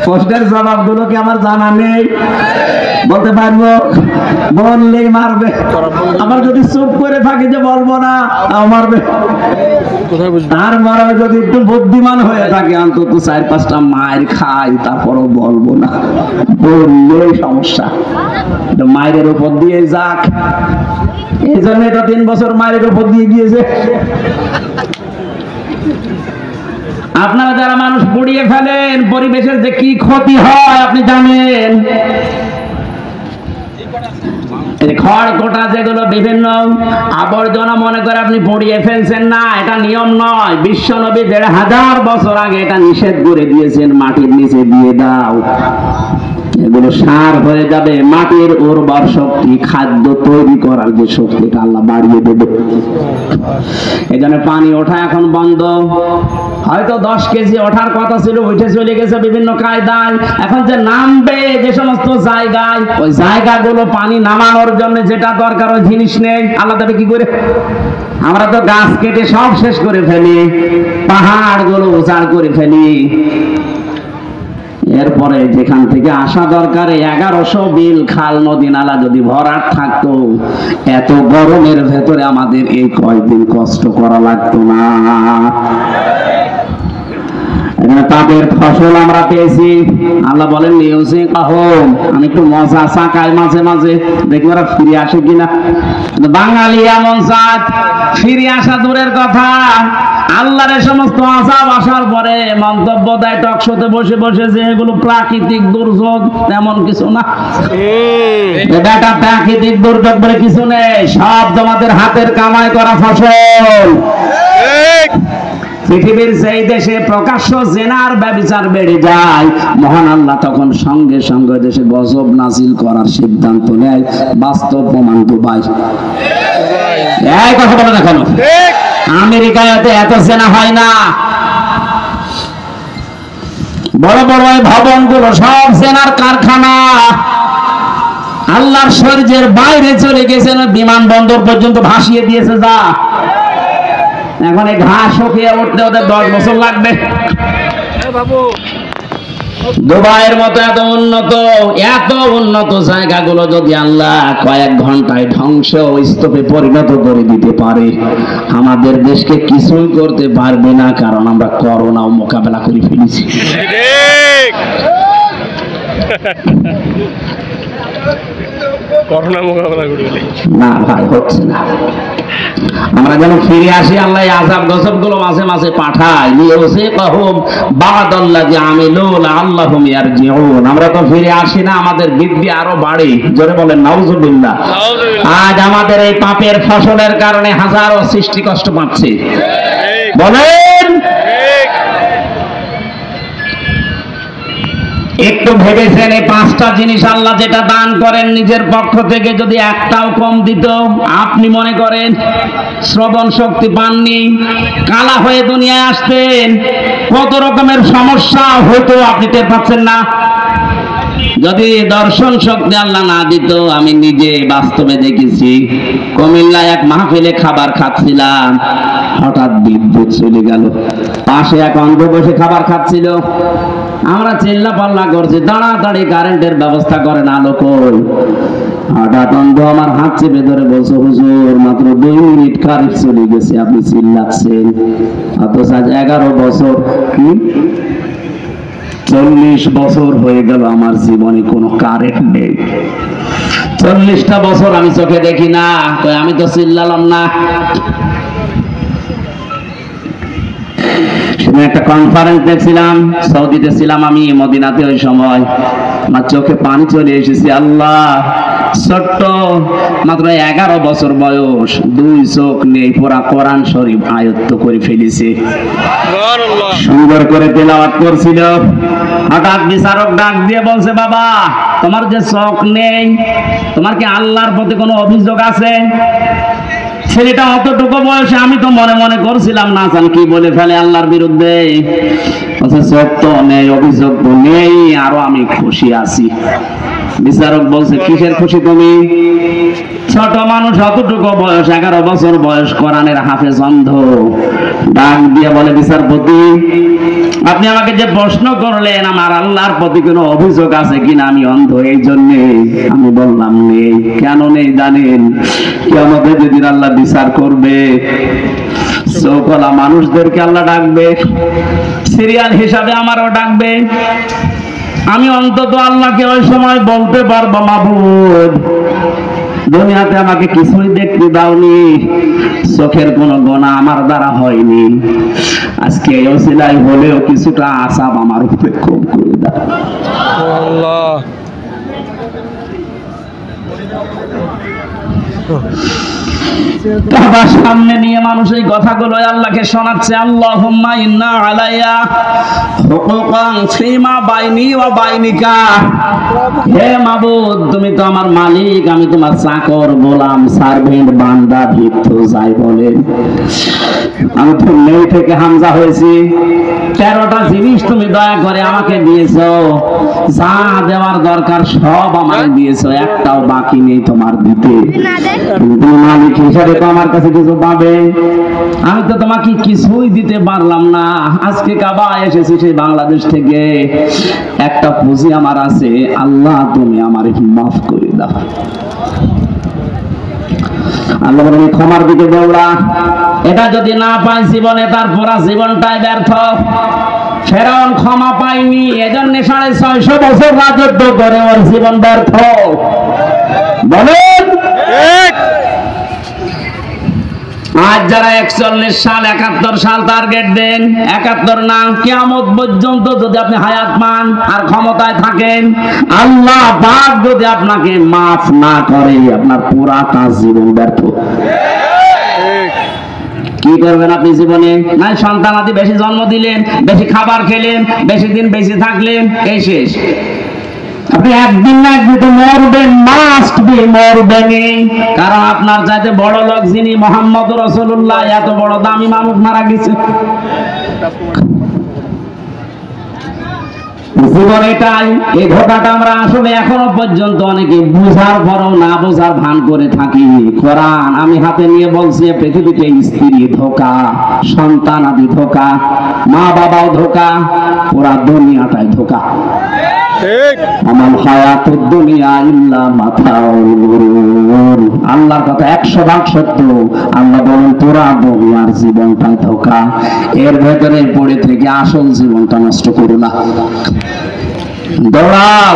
প্রশ্নের জবাব গুলো কি আমার জানা নেই? বলতে পারবো, বললেই মারবে। আবার যদি চুপ করে থাকি যে বলবো না, মারবে। তারপরে যদি একটু বুদ্ধিমান হয়ে থাকে, অন্তত 4-5টা মায়ের খাই, তারপরও বলবো না, বললেই সমস্যা। মায়ের উপর দিয়ে যাক, এই জন্য এটা 3 বছর মায়ের উপর দিয়ে গিয়েছে। আপনারা যারা মানুষ পুড়িয়ে ফেলেন, পরিবেশের যে কি ক্ষতি হয় আপনি জানেন। খড় কোটা যেগুলো বিভিন্ন আবর্জনা মনে করে আপনি পুড়িয়ে ফেলছেন, না, এটা নিয়ম নয়। বিশ্বনবী 1500 বছর আগে এটা নিষেধ করে দিয়েছেন, মাটির নিচে দিয়ে দাও। এগুলো সার হয়ে যাবে, মাটির উর্বর শক্তি, খাদ্য তৈরি করার যে শক্তিটা আল্লাহ বাড়িয়ে দেবে। এই জন্য পানি ওঠা এখন বন্ধ। হয়তো 10 কেজি ওঠার কথা ছিল, উঠে চলে গেছে বিভিন্ন কায়দায়। এখন যে নামবে যে সমস্ত জায়গায়, ওই জায়গাগুলো পানি নামানোর জন্য যেটা দরকার ওই জিনিস নেই। আল্লাহ দেবে কি করে? আমরা তো গাছ কেটে সব শেষ করে ফেলি, পাহাড় গুলো উজাড় করে ফেলি। এরপরে যেখান থেকে আসা দরকার 1100 বিল, খাল, নদী, নালা যদি ভরাট থাকতো, এত গরমের ভেতরে আমাদের এই কয়েকদিন কষ্ট করা লাগতো না। তাদের ফসল আমরা পেয়েছি। আল্লাহ বলেন, আমি একটু মজা চাকাই মাঝে মাঝে, দেখি ওরা ফিরে আসে কিনা। বাঙালি এমন জাত, ফিরে আসা দূরের কথা, আল্লাহর সমস্ত আযাব আসার পরে মন্তব্য দেয় টকশোতে বসে বসে যে এগুলো প্রাকৃতিক দুর্যোগ। তেমন কিছু না, এটা প্রাকৃতিক দুর্যোগ বলে কিছু নেই, সব তোমাদের হাতের কামাই করা ফসল। পৃথিবীর যেই দেশে প্রকাশ্য জেনার ব্যভিচার বেড়ে যায়, মহান আল্লাহ তখন সঙ্গে সঙ্গে দেশে গজব নাজিল করার সিদ্ধান্ত নেয়। বাস্তব প্রমাণ দুবাই। এই কথা বলে না কেন? আমেরিকায় এত জেনা হয় না। বড় বড় ভবনগুলো সব জেনার কারখানা। আল্লাহর শরীরের বাইরে চলে গেছেন, বিমানবন্দর পর্যন্ত ভাসিয়ে দিয়েছে। যা এখন এই ঘাস শুকিয়ে উঠতে ওদের 10 বছর লাগবে। দুবাইয়ের মতো এত উন্নত জায়গাগুলো যদি আল্লাহ কয়েক ঘন্টায় ধ্বংস স্তূপে পরিণত করে দিতে পারে, আমাদের দেশকে কিছুই করতে পারবে না, কারণ আমরা করোনাও মোকাবেলা করে ফেলেছি। করোনা মোকাবেলা করবে না ভাই, হচ্ছে না। আমরা যেন ফিরে আসি, আল্লাহ আযাব গজব গুলো মাঝে মাঝে পাঠায়। আমরা তো ফিরে আসি না, আমাদের বৃদ্ধি আরো বাড়ে। জোরে বলেন নাউজুবিল্লাহ। আজ আমাদের এই পাপের ফসলের কারণে হাজারো সৃষ্টি কষ্ট পাচ্ছে। বলেন একটু ভেবেছেন এই পাঁচটা জিনিস আল্লাহ যেটা দান করেন নিজের পক্ষ থেকে যদি একটাও কম দিত, আপনি মনে করেন শ্রবণ শক্তি পাননি, কালা হয়ে দুনিয়ায় আসতেন, কত রকমের সমস্যা হতো আপনি টের পাচ্ছেন না? যদি দর্শন শক্তি আল্লাহ না দিত, আমি নিজে বাস্তবে দেখেছি, কুমিল্লায় এক মাহফিলে খাবার খাচ্ছিলাম, হঠাৎ বিদ্যুৎ চলে গেল, পাশে এক অন্ধ বসে খাবার খাচ্ছিল, আমরা চিল্লা পাল্লা করছি, তাড়াতাড়ি কারেন্টের ব্যবস্থা করেন, আলো কই। হঠাৎ অন্ধ আমার হাত চেপে ধরে বলছে, হুজুর মাত্র 2 মিনিট কারেন্ট চলে গেছে, আপনি চিল্লাচ্ছেন। অথচ আজ 11 বছর, 40 বছর হয়ে গেল আমার জীবনে কোনো কারেন্ট নেই। 40টা বছর আমি চোখে দেখি না, আমি তো চিল্লালাম না। একটা কনফারেন্স দেখছিলাম, সৌদিতে ছিলাম আমি, মদিনাতে, ওই সময় আমার চোখে পানি চলে এসেছে। আল্লাহ, ছোট্ট মাত্র 11 বছর বয়স, 2 চোখ নেই, পুরা কোরআন শরীফ আয়ত্ত করে ফেলেছে, সুন্দর করে তেলাওয়াত করছিল। হঠাৎ বিচারক ডাক দিয়ে বলছে, বাবা তোমার যে চোখ নেই, তোমার কি আল্লাহর প্রতি কোনো অভিযোগ আছে? ছেলেটা অতটুকু বয়সে, আমি তো মনে মনে করছিলাম না জানি কি বলে ফেলে আল্লাহর বিরুদ্ধে। চোখ তো নেই, অভিযোগ তো নেই, আরো আমি খুশি আছি। বিচারক বলছে, কিসের খুশি তুমি? ছোট মানুষ, অতটুকু বয়স, 11 বছর বয়স, কোরআনের হাফেজ, অন্ধ। ডাক দিয়ে বলে, বিচারপতি আপনি আমাকে যে প্রশ্ন করলেন আমার আল্লাহর প্রতি কোনো অভিযোগ আছে কিনা, আমি অন্ধ এই জন্যে। আমি বললাম নেই। কেন নেই জানেন? কিয়ামতে যেদিন আল্লাহ বিচার করবে, চোখওয়ালা মানুষদেরকে আল্লাহ ডাকবে, সিরিয়াল হিসাবে আমারও ডাকবে। আমি অন্তত আল্লাহকে ওই সময় বলতে পারবো, মাবুদ দুনিয়াতে আমাকে কিছুই দেখতে দাওনি, চোখের কোনো গোনা আমার দ্বারা হয়নি, আজকে এই ওসিলাই হলেও কিছুটা আসাব আমার উপরে কম করে দাও। আল্লাহ, বাবা সামনে নিয়ে মানুষ এই কথাগুলো আল্লাহকে শোনাচ্ছে, আল্লাহুম্মা ইন্না আলাইয়া হুকুকান ফীমা বাইনি ওয়া বাইনিকা। হে মাবুদ, তুমি তো আমার মালিক, আমি তোমার চাকর, গোলাম, সার্ভেন্ট, বান্দা, ভিক্ষু যাই বলেন। আমি তো নেই থেকে হামজা হয়েছি, 13টা জিনিস তুমি দয়া করে আমাকে দিয়েছো, যা দেওয়ার দরকার সব আমাকে দিয়েছো, একটাও বাকি নেই তোমার দিতে। তুমি মালিক হিসাবে তো আমার কাছে কিছু পাবে, আমি তো তোমাকে কিছুই দিতে পারলাম না। আজকে কাবা এসেছি সেই বাংলাদেশ থেকে, একটা পুঁজি আমার আছে, আল্লাহ তুমি আমার মাফ করে দাও। আল্লাহ বলেন, ক্ষমার দিকে দৌড়া। এটা যদি না পাই জীবনে, তার পুরা জীবনটাই ব্যর্থ। ফেরাউন ক্ষমা পায়নি, এজন্য 650 বছর রাজত্ব করে ওর জীবন ব্যর্থ। বলেন আজ যারা 41 সাল 71 সাল টার্গেট দেন, 71 না, কিয়ামত পর্যন্ত যদি আপনি হায়াত পান আর ক্ষমতায় থাকেন, আল্লাহ পাক যদি আপনাকে মাফ না করে, আপনার পুরা কাজ জীবন ব্যর্থ। কি করবেন আপনি জীবনে? না সন্তান আদি বেশি জন্ম দিলেন, বেশি খাবার খেলেন, বেশি দিন বেশি থাকলেন, এই শেষ। আপনি একদিন না একদিন তো মরবেন, মাস্ট বি মরবেনই। কারণ আপনার চাইতে বড় লোক যিনি, মুহাম্মদ রাসূলুল্লাহ, এত বড় দামি মানুষ মারা গেছে। জীবন এটাই। এই ধোঁকাটা আমরা আসলে এখনো পর্যন্ত অনেকে বুঝার পরও না বোঝার ভান করে থাকি। কোরআন আমি হাতে নিয়ে বলছি, পৃথিবীতে স্ত্রী ধোঁকা, সন্তান আদি ধোঁকা, মা বাবাও ধোঁকা, পুরা দুনিয়াটাই ধোঁকা। আমার হায়াতুদ দুনিয়া ইল্লা মাতাউল গুরুর। আল্লাহর কথা 100% সত্য। আল্লাহ বলেন, তোরা দুনিয়ার জীবনটা ধোঁকা, এর ভেতরে পড়ে থেকে আসল জীবনটা নষ্ট করো না। দৌড়াও,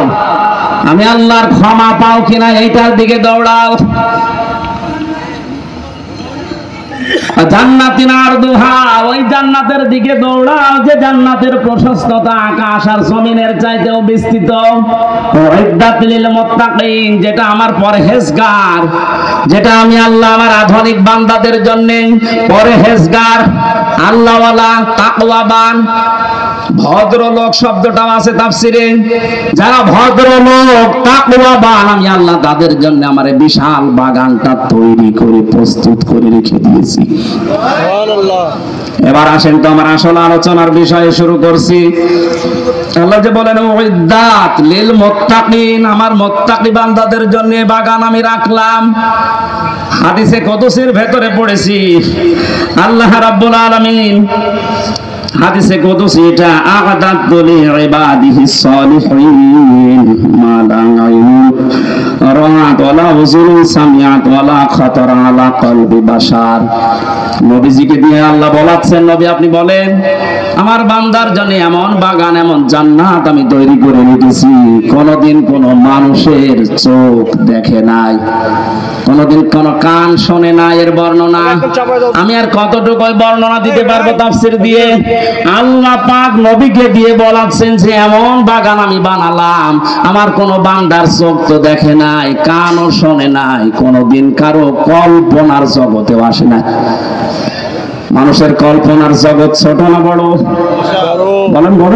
আমি আল্লাহর ক্ষমা পাও কিনা এইটার দিকে দৌড়াও। জান্নাতিন আরদুহা, ওই জান্নাতের দিকে দৌড়াও যে জান্নাতের প্রশস্ততা আকাশ আর জমিনের চাইতেও বিস্তৃত। উইদ্দাত লিল মুত্তাকিন, যেটা আমার পরহেজগার, যেটা আমি আল্লাহ আমার আধুনিক বান্দাদের জন্য পরহেজগার, আল্লাহওয়ালা, তাকওয়াবান ভদ্রলোক শব্দটাও আছে তাফসিরে। যারা ভদ্রলোক তাকওয়াবান, আমি আল্লাহ তাদের জন্য আমার এই বিশাল বাগানটা তৈরি করে প্রস্তুত করে রেখে দিয়েছি। সুবহানাল্লাহ। এবার আসেন তো আমার আসল আলোচনার বিষয়ে শুরু করছি। আল্লাহ যে বলেন উইদ্দাত লিল মুত্তাকিন, আমার মুত্তাকি বান্দাদের জন্য বাগান আমি রাখলাম। হাদিসে কুদসির ভেতরে পড়েছি আল্লাহ রাব্বুল আলামিন হাদিসে কুদসি এটা আ'দাতু লিইবাদিহিস সালিহিন মা লা আইনুন রাআত ওয়ালা উযুনুন সামিআত ওয়ালা খাতারা আলা কলবি বাশার। নবীজিকে দিয়ে আল্লাহ বলাচ্ছেন, নবী আপনি বলেন আমার বান্দার জন্য এমন বাগান, এমন জান্নাত আমি তৈরি করে রেখেছি কোনদিন কোন মানুষের চোখ দেখে নাই, কোনদিন কোন কান শোনে না। এর বর্ণনা আমি আর কতটুকু বর্ণনা দিতে পারবো তাফসীর দিয়ে। আল্লাহ পাক নবীকে দিয়ে বলাচ্ছেন যে এমন বাগান আমি বানালাম, আমার কোন বান্দার চোখ তো দেখে নাই, কানও শোনে নাই, কোনদিন কারো কল্পনার জগতেও আসে না। মানুষের কল্পনার জগৎ ছোট না বড়? বলেন বড়।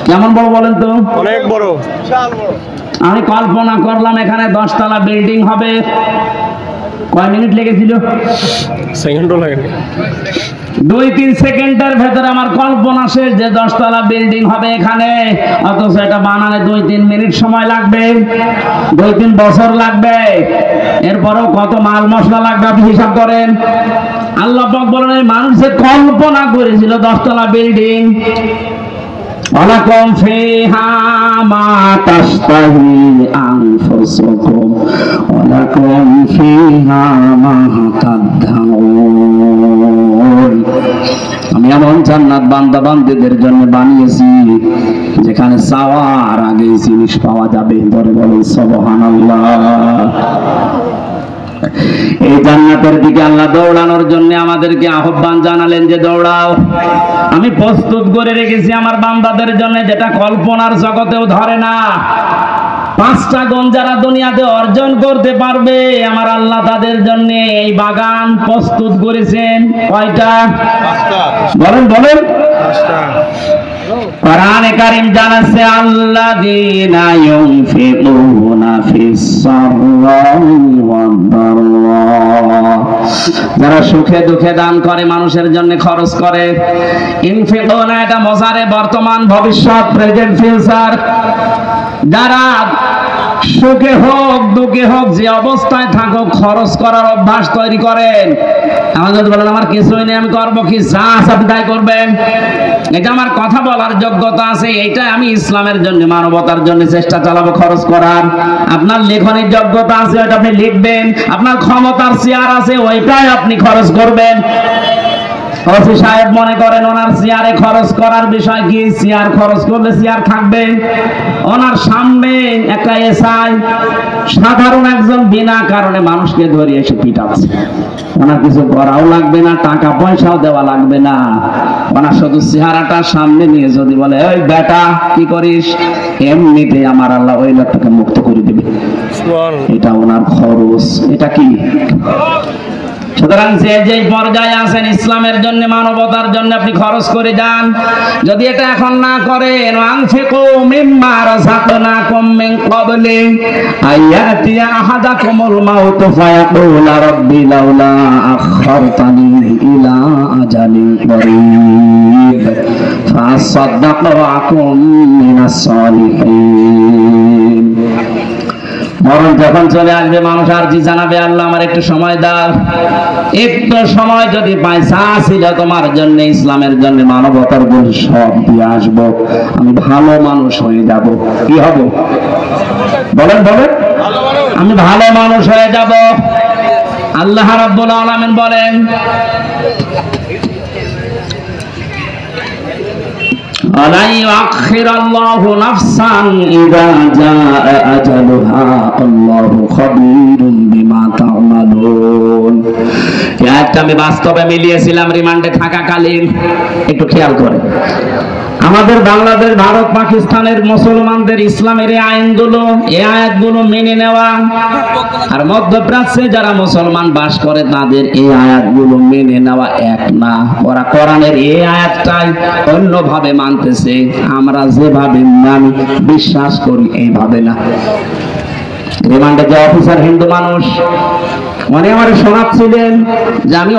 কেমন বড় বলেন তো? অনেক বড়। আমি কল্পনা করলাম এখানে 10 তলা বিল্ডিং হবে, কয় মিনিট লেগেছিল? সেকেন্ডও লাগে না। 2-3 সেকেন্ডের ভেতরে আমার কল্পনা শেষ যে 10 তলা বিল্ডিং হবে এখানে, অথচ এটা বানাতে 2-3 মিনিট সময় লাগবে, 2-3 বছর লাগবে। এরপরেও কত মাল মশলা লাগবে আপনি হিসাব করেন। আল্লাহ পাক বলেন এই মানুষের কল্পনা করেছিল 10 তলা বিল্ডিং। ওয়ালাকুম ফিহা মা তাশতাহি আনফুসুকুম ওয়ালাকুম ফিহা মা তাদউন। আমি এমন জান্নাত বান্দা বান্দীদের জন্য বানিয়েছি যেখানে চাওয়ার আগে জিনিস পাওয়া যাবে। ধরে বলেন সুবহানাল্লাহ। এই জান্নাতের দিকে আল্লাহ দৌড়ানোর জন্য আমাদেরকে আহ্বান জানালেন যে দৌড়াও, আমি প্রস্তুত করে রেখেছি আমার বান্দাদের জন্য যেটা কল্পনার জগতেও ধরে না। 5টা গুণ যারা দুনিয়াতে অর্জন করতে পারবে আমার আল্লাহ তাদের জন্য এই বাগান প্রস্তুত করেছেন। কয়টা? 5টা। বলেন বলেন। 5টা। কোরআনে কারীম জানাচ্ছে আল্লাযীনা ইউনফিকুনা ফিস সাররাই ওয়াদ দাররা, যারা সুখে দুঃখে দান করে, মানুষের জন্য খরচ করে। ইনফিকুনা এটা মজারে বর্তমান ভবিষ্যৎ প্রেজেন্ট ফিউচার। যারা সুখে হোক দুঃখে হোক যে অবস্থায় থাকুক খরচ করার অভ্যাস তৈরি করেন। আমাদের বলেন আমার কিছুই নেই আমি করবো কি, যা আপনি তাই করবেন, এটা আমার কথা বলার যোগ্যতা আছে, এইটা আমি ইসলামের জন্য মানবতার জন্য চেষ্টা চালাবো খরচ করার। আপনার লেখনের যোগ্যতা আছে ওইটা আপনি লিখবেন, আপনার ক্ষমতার চেয়ার আছে ওইটাই আপনি খরচ করবেন। ওসি সাহেব মনে করেন ওনার চেয়ারে খরচ করার বিষয় কি, চেয়ার খরচ করলে চেয়ার থাকবে। ওনার সামনে একটা এসআই সাধারণ একজন বিনা কারণে মানুষকে ধরে এসে পিটাচ্ছে, ওনার কিছু করাও লাগবে না, টাকা পয়সাও দেওয়া লাগবে না, ওনার শুধু চেহারাটা সামনে নিয়ে যদি বলে ওই বেটা কি করিস, এমনিতে আমার আল্লাহ ওই লোকটাকে মুক্ত করে দেবে। এটা ওনার খরচ। এটা কি? সুতরাং যে যেই পর্যায়ে আছেন ইসলামের জন্য মানবতার জন্য আপনি খরচ করে যান। যদি এটা এখন না করেন, আনফিকু মিম্মা রাযাকনাকুম মিন ক্বাবলি আয়াতিয়া আহাদাকুমুল মাউত ফায়াকুলা রাব্বি লাউলা আখখারতানি ইলা আজালিন করিব ফাসাদদাকু ওয়া আকুম মিনাস সালিহিন। মরণ যখন চলে আসবে মানুষ আর জি জানাবে আল্লাহ আমার একটু সময় দাও, একটু সময় যদি পাই, যা ছিল তোমার জন্য ইসলামের জন্য মানবতার জন্য সব দিয়ে আসবো, আমি ভালো মানুষ হয়ে যাব। কি হব? বলেন বলেন। আমি ভালো মানুষ হয়ে যাব। আল্লাহ রাব্বুল আলামিন বলেন ولا يؤخر الله نفسا إذا جاء أجلها الله خبير بما تعملون। একটা আমি বাস্তবে মিলিয়েছিলাম রিমান্ডে থাকাকালীন, একটু খেয়াল করে। আমাদের বাংলাদেশ, ভারত, পাকিস্তানের মুসলমানদের ইসলামের এই আইনগুলো, এই আয়াতগুলো মেনে নেওয়া, আর মধ্যপ্রাচ্যে যারা মুসলমান বাস করে তাদের এই আয়াতগুলো মেনে নেওয়া এক না। ওরা কোরআনের এই আয়াতটাই অন্যভাবে মানতেছে, আমরা যেভাবে মানি বিশ্বাস করি এইভাবে না। রিমান্ডে যে অফিসার হিন্দু মানুষ, উনি আমার শোনাচ্ছিলেন যে আমি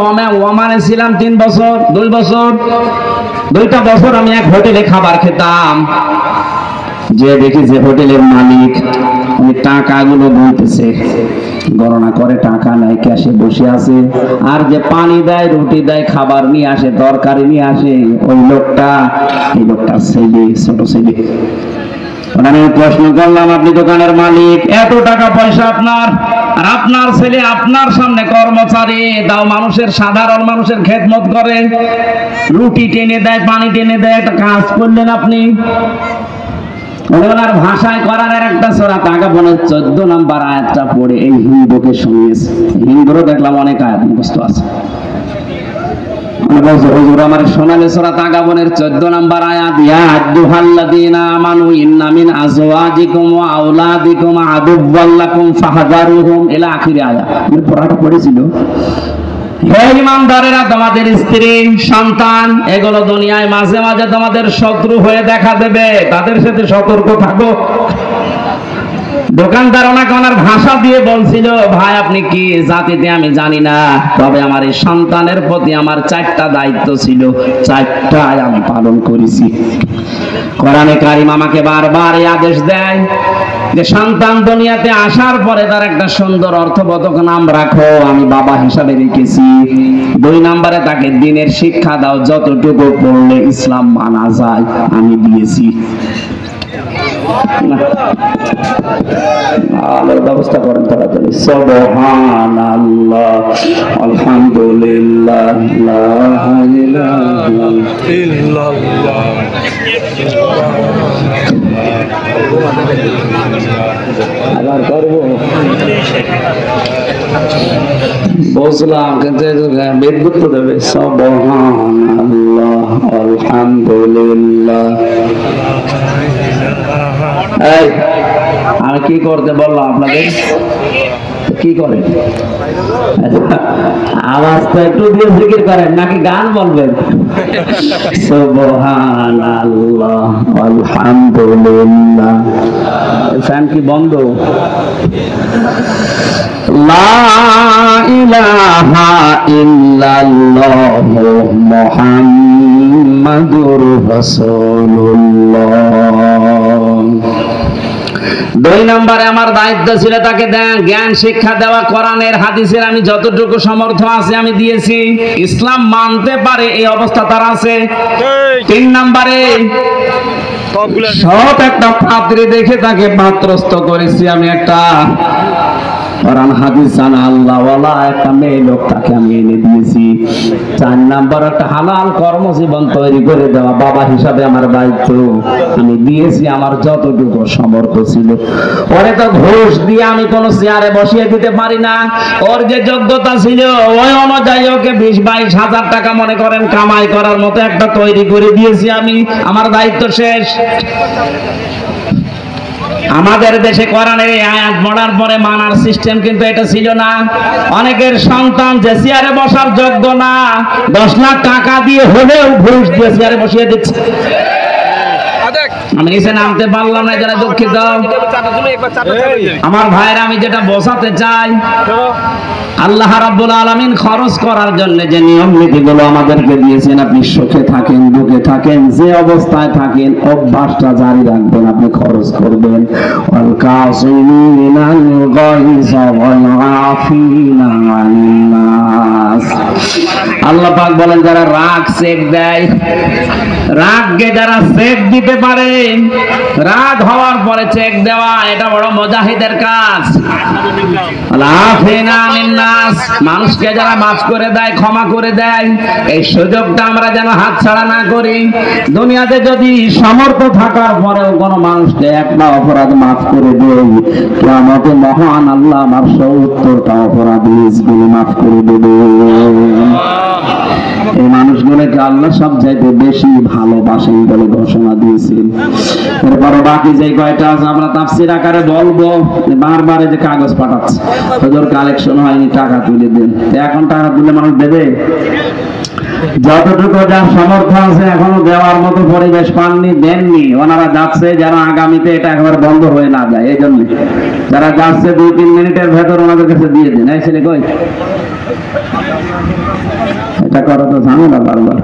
ওমানে ছিলাম 3 বছর, 2 বছর, 2টা বছর আমি এক হোটেলে খাবার খেতাম। যে দেখি যে হোটেলের মালিক উনি টাকাগুলো বলতেছে, গণনা করে টাকা নাই, ক্যাশে বসে আছে। আর যে পানি দেয়, রুটি দেয়, খাবার নিয়ে আসে, তরকারি নিয়ে আসে, ওই লোকটা, এই লোকটার ছেলে, ছোট ছেলে। আমি প্রশ্ন করলাম, আপনি দোকানের মালিক, এত টাকা পয়সা আপনার, আর আপনার ছেলে আপনার সামনে কর্মচারী, তাও মানুষের, সাধারণ মানুষের খেদমত করে, রুটি টেনে দেয়, পানি টেনে দেয়, একটা কাজ করলেন আপনি? ওনার ভাষায় কোরআনের একটা সূরা তাগাবনের 14 নম্বর আয়াতটা পড়ে এই হিন্দুকে শুনিয়েছে। হিন্দুরও দেখলাম অনেক আয়াত মুখস্থ আছে। হুজুর আমার শোনালে সূরা তাগাবনের 14 নম্বর আয়াত, ইয়া আইয়ুহাল্লাযীনা আমানু ইন্না মিন আজওয়াজিকুম ওয়া আওলাদিকুম আদুওয়াল লাকুম ফাহযারুহুম ইলা আখির আয়াত। আমি পড়াটা পড়েছিল, হে ঈমানদারেরা, তোমাদের স্ত্রী, সন্তান এগুলো দুনিয়ায় মাঝে মাঝে তোমাদের শত্রু হয়ে দেখা দেবে, তাদের সাথে সতর্ক থাকো। দোকানদার ওনাকে ওনার ভাষা দিয়ে বলছিল, ভাই আপনি কি জাতিতে আমি জানি না, তবে আমার এই সন্তানের প্রতি আমার 4টা দায়িত্ব ছিল, 4টাই আমি পালন করেছি। কোরআনে কারিম আমাকে বারবার এই আদেশ দেয় যে সন্তান দুনিয়াতে আসার পরে তার একটা সুন্দর অর্থবোধক নাম রাখো, আমি বাবা হিসাবে রেখেছি। 2 নম্বরে তাকে দ্বীনের শিক্ষা দাও, যতটুকু পড়লে ইসলাম মানা যায় আমি দিয়েছি। আলোর ব্যবস্থা করেন তাড়াতাড়ি। সুবহানাল্লাহ, আলহামদুলিল্লাহ, লা ইলাহা ইল্লাল্লাহ। আবার করব বুঝলাম, কিন্তু বিদ্যুৎ তো দেবে। সুবহানাল্লাহ, আলহামদুলিল্লাহ। এই আমি কি করতে বললাম আপনাদের? কি করেন? আওয়াজ তো একটু দিয়ে জিকির করেন, নাকি গান বলবেন? সুবহানাল্লাহ, আলহামদুলিল্লাহ। ফ্যান কি বন্ধ? লা ইলাহা ইল্লাল্লাহু মুহাম্মাদুর রাসূলুল্লাহ। 2 নম্বরে আমার দায়িত্ব ছিল তাকে জ্ঞান শিক্ষা দেওয়া, কোরআনের হাদিসের আমি যতটুকু সমর্থ আছে আমি দিয়েছি। ইসলাম মানতে পারে এই অবস্থা তার আছে। 3 নম্বরে সব একটা পাত্রে দেখে তাকে পাত্রস্থ করেছি আমি, একটা কোরআন হাদিস জানা আল্লাহওয়ালা একটা মেয়ে লোক তাকে আমি এনে দিয়েছি। 4 নম্বর একটা হালাল কর্মজীবন তৈরি করে দেওয়া, বাবা হিসাবে আমার দায়িত্ব আমি দিয়েছি, আমার যতটুকু সমর্থ ছিল। ওরে তো ঘুষ দিয়ে আমি কোনো চেয়ারে বসিয়ে দিতে পারি না, ওর যে যোগ্যতা ছিল ওই অনুযায়ী ওকে 20-22 হাজার টাকা মনে করেন কামাই করার মতো একটা তৈরি করে দিয়েছি আমি, আমার দায়িত্ব শেষ। আমাদের দেশে কোরআনের আয়াত পড়ার পরে মানার সিস্টেম কিন্তু এটা ছিল না। অনেকের সন্তান যে চেয়ারে বসার যোগ্য না, 10 লাখ টাকা দিয়ে হলেও ঘুষ দিয়ে চেয়ারে বসিয়ে দিচ্ছে। আমি নিচে নামতে পারলাম না, যারা দুঃখিত। আমার ভাইরা, আমি যেটা বোঝাতে চাই, আল্লাহ রাব্বুল আলামিন খরচ করার জন্য যে নিয়ম নীতিগুলো আমাদেরকে দিয়েছেন, আপনি সুখে থাকেন, দুঃখে থাকেন, যে অবস্থায় থাকেন, অভ্যাসটা জারি রাখবেন, আপনি খরচ করবেন। ওয়াল কাযিমিনাল গায়যা ওয়াল আফিনা আনিন নাস। আল্লাহ পাক বলেন, যারা রাগ চেক দেয়, রাগকে যারা চেক দিতে পারে। রাত হওয়ার পরে চেক দেওয়া, এটা বড় মুজাহিদের কাজ। আফিনা মিন নাস, মানুষকে যারা মাফ করে দেয়, ক্ষমা করে দেয়, এই সুযোগটা আমরা যেন হাতছাড়া না করি। দুনিয়াতে যদি সামর্থ্য থাকার পরেও কোন মানুষকে একটা অপরাধ মাফ করে দেয়, কিয়ামতে মহান আল্লাহ আমার ৭০টা অপরাধ নিজগুলো মাফ করে দেবে। এই মানুষগুলোকে আল্লাহ সব চাইতে বেশি ভালোবাসেন বলে ঘোষণা দিয়েছেন। এরপরে বাকি যে কয়টা আছে আমরা তাফসীর আকারে বলবো। বারবার যে কাগজ পাঠাচ্ছে, হুজুর কালেকশন হয়নি, টাকা তুলে দেন। এখন টাকা তুলে মানুষ দেবে? যতটুকু যার সামর্থ্য আছে এখনো দেওয়ার মতো পরিবেশ পাননি, দেননি। ওনারা যাচ্ছে যেন আগামীতে এটা একেবারে বন্ধ হয়ে না যায়। এই জন্য যারা যাচ্ছে ২-৩ মিনিটের ভেতর ওনাদের কাছে দিয়ে দেন। এই ছেলে কই, এটা করা তো ঝামেলা বারবার।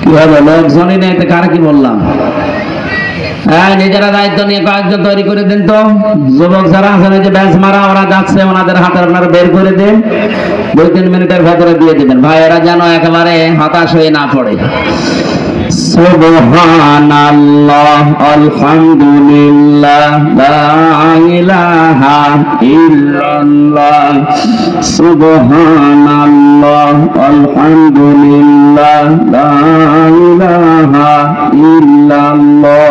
কি হবে, লোকজনই নেই তো কারা কি বললাম। হ্যাঁ, নিজেরা দায়িত্ব নিয়ে কয়েকজন তৈরি করে দেন তো। যুবক যারা আছেন যে ব্যাচ মারা, ওরা যাচ্ছে, ওনাদের হাতে আপনারা বের করে দেন, ২-৩ মিনিটের ভেতরে দিয়ে দিবেন। ভাই এরা যেন একেবারে হতাশ হয়ে না পড়ে। সুবহানাল্লাহ, আলহামদুলিল্লাহ, লা ইলাহা ইল্লাল্লাহ। সুবহানাল্লাহ, আলহামদুলিল্লাহ, লা ইলাহা ইল্লাল্লাহ।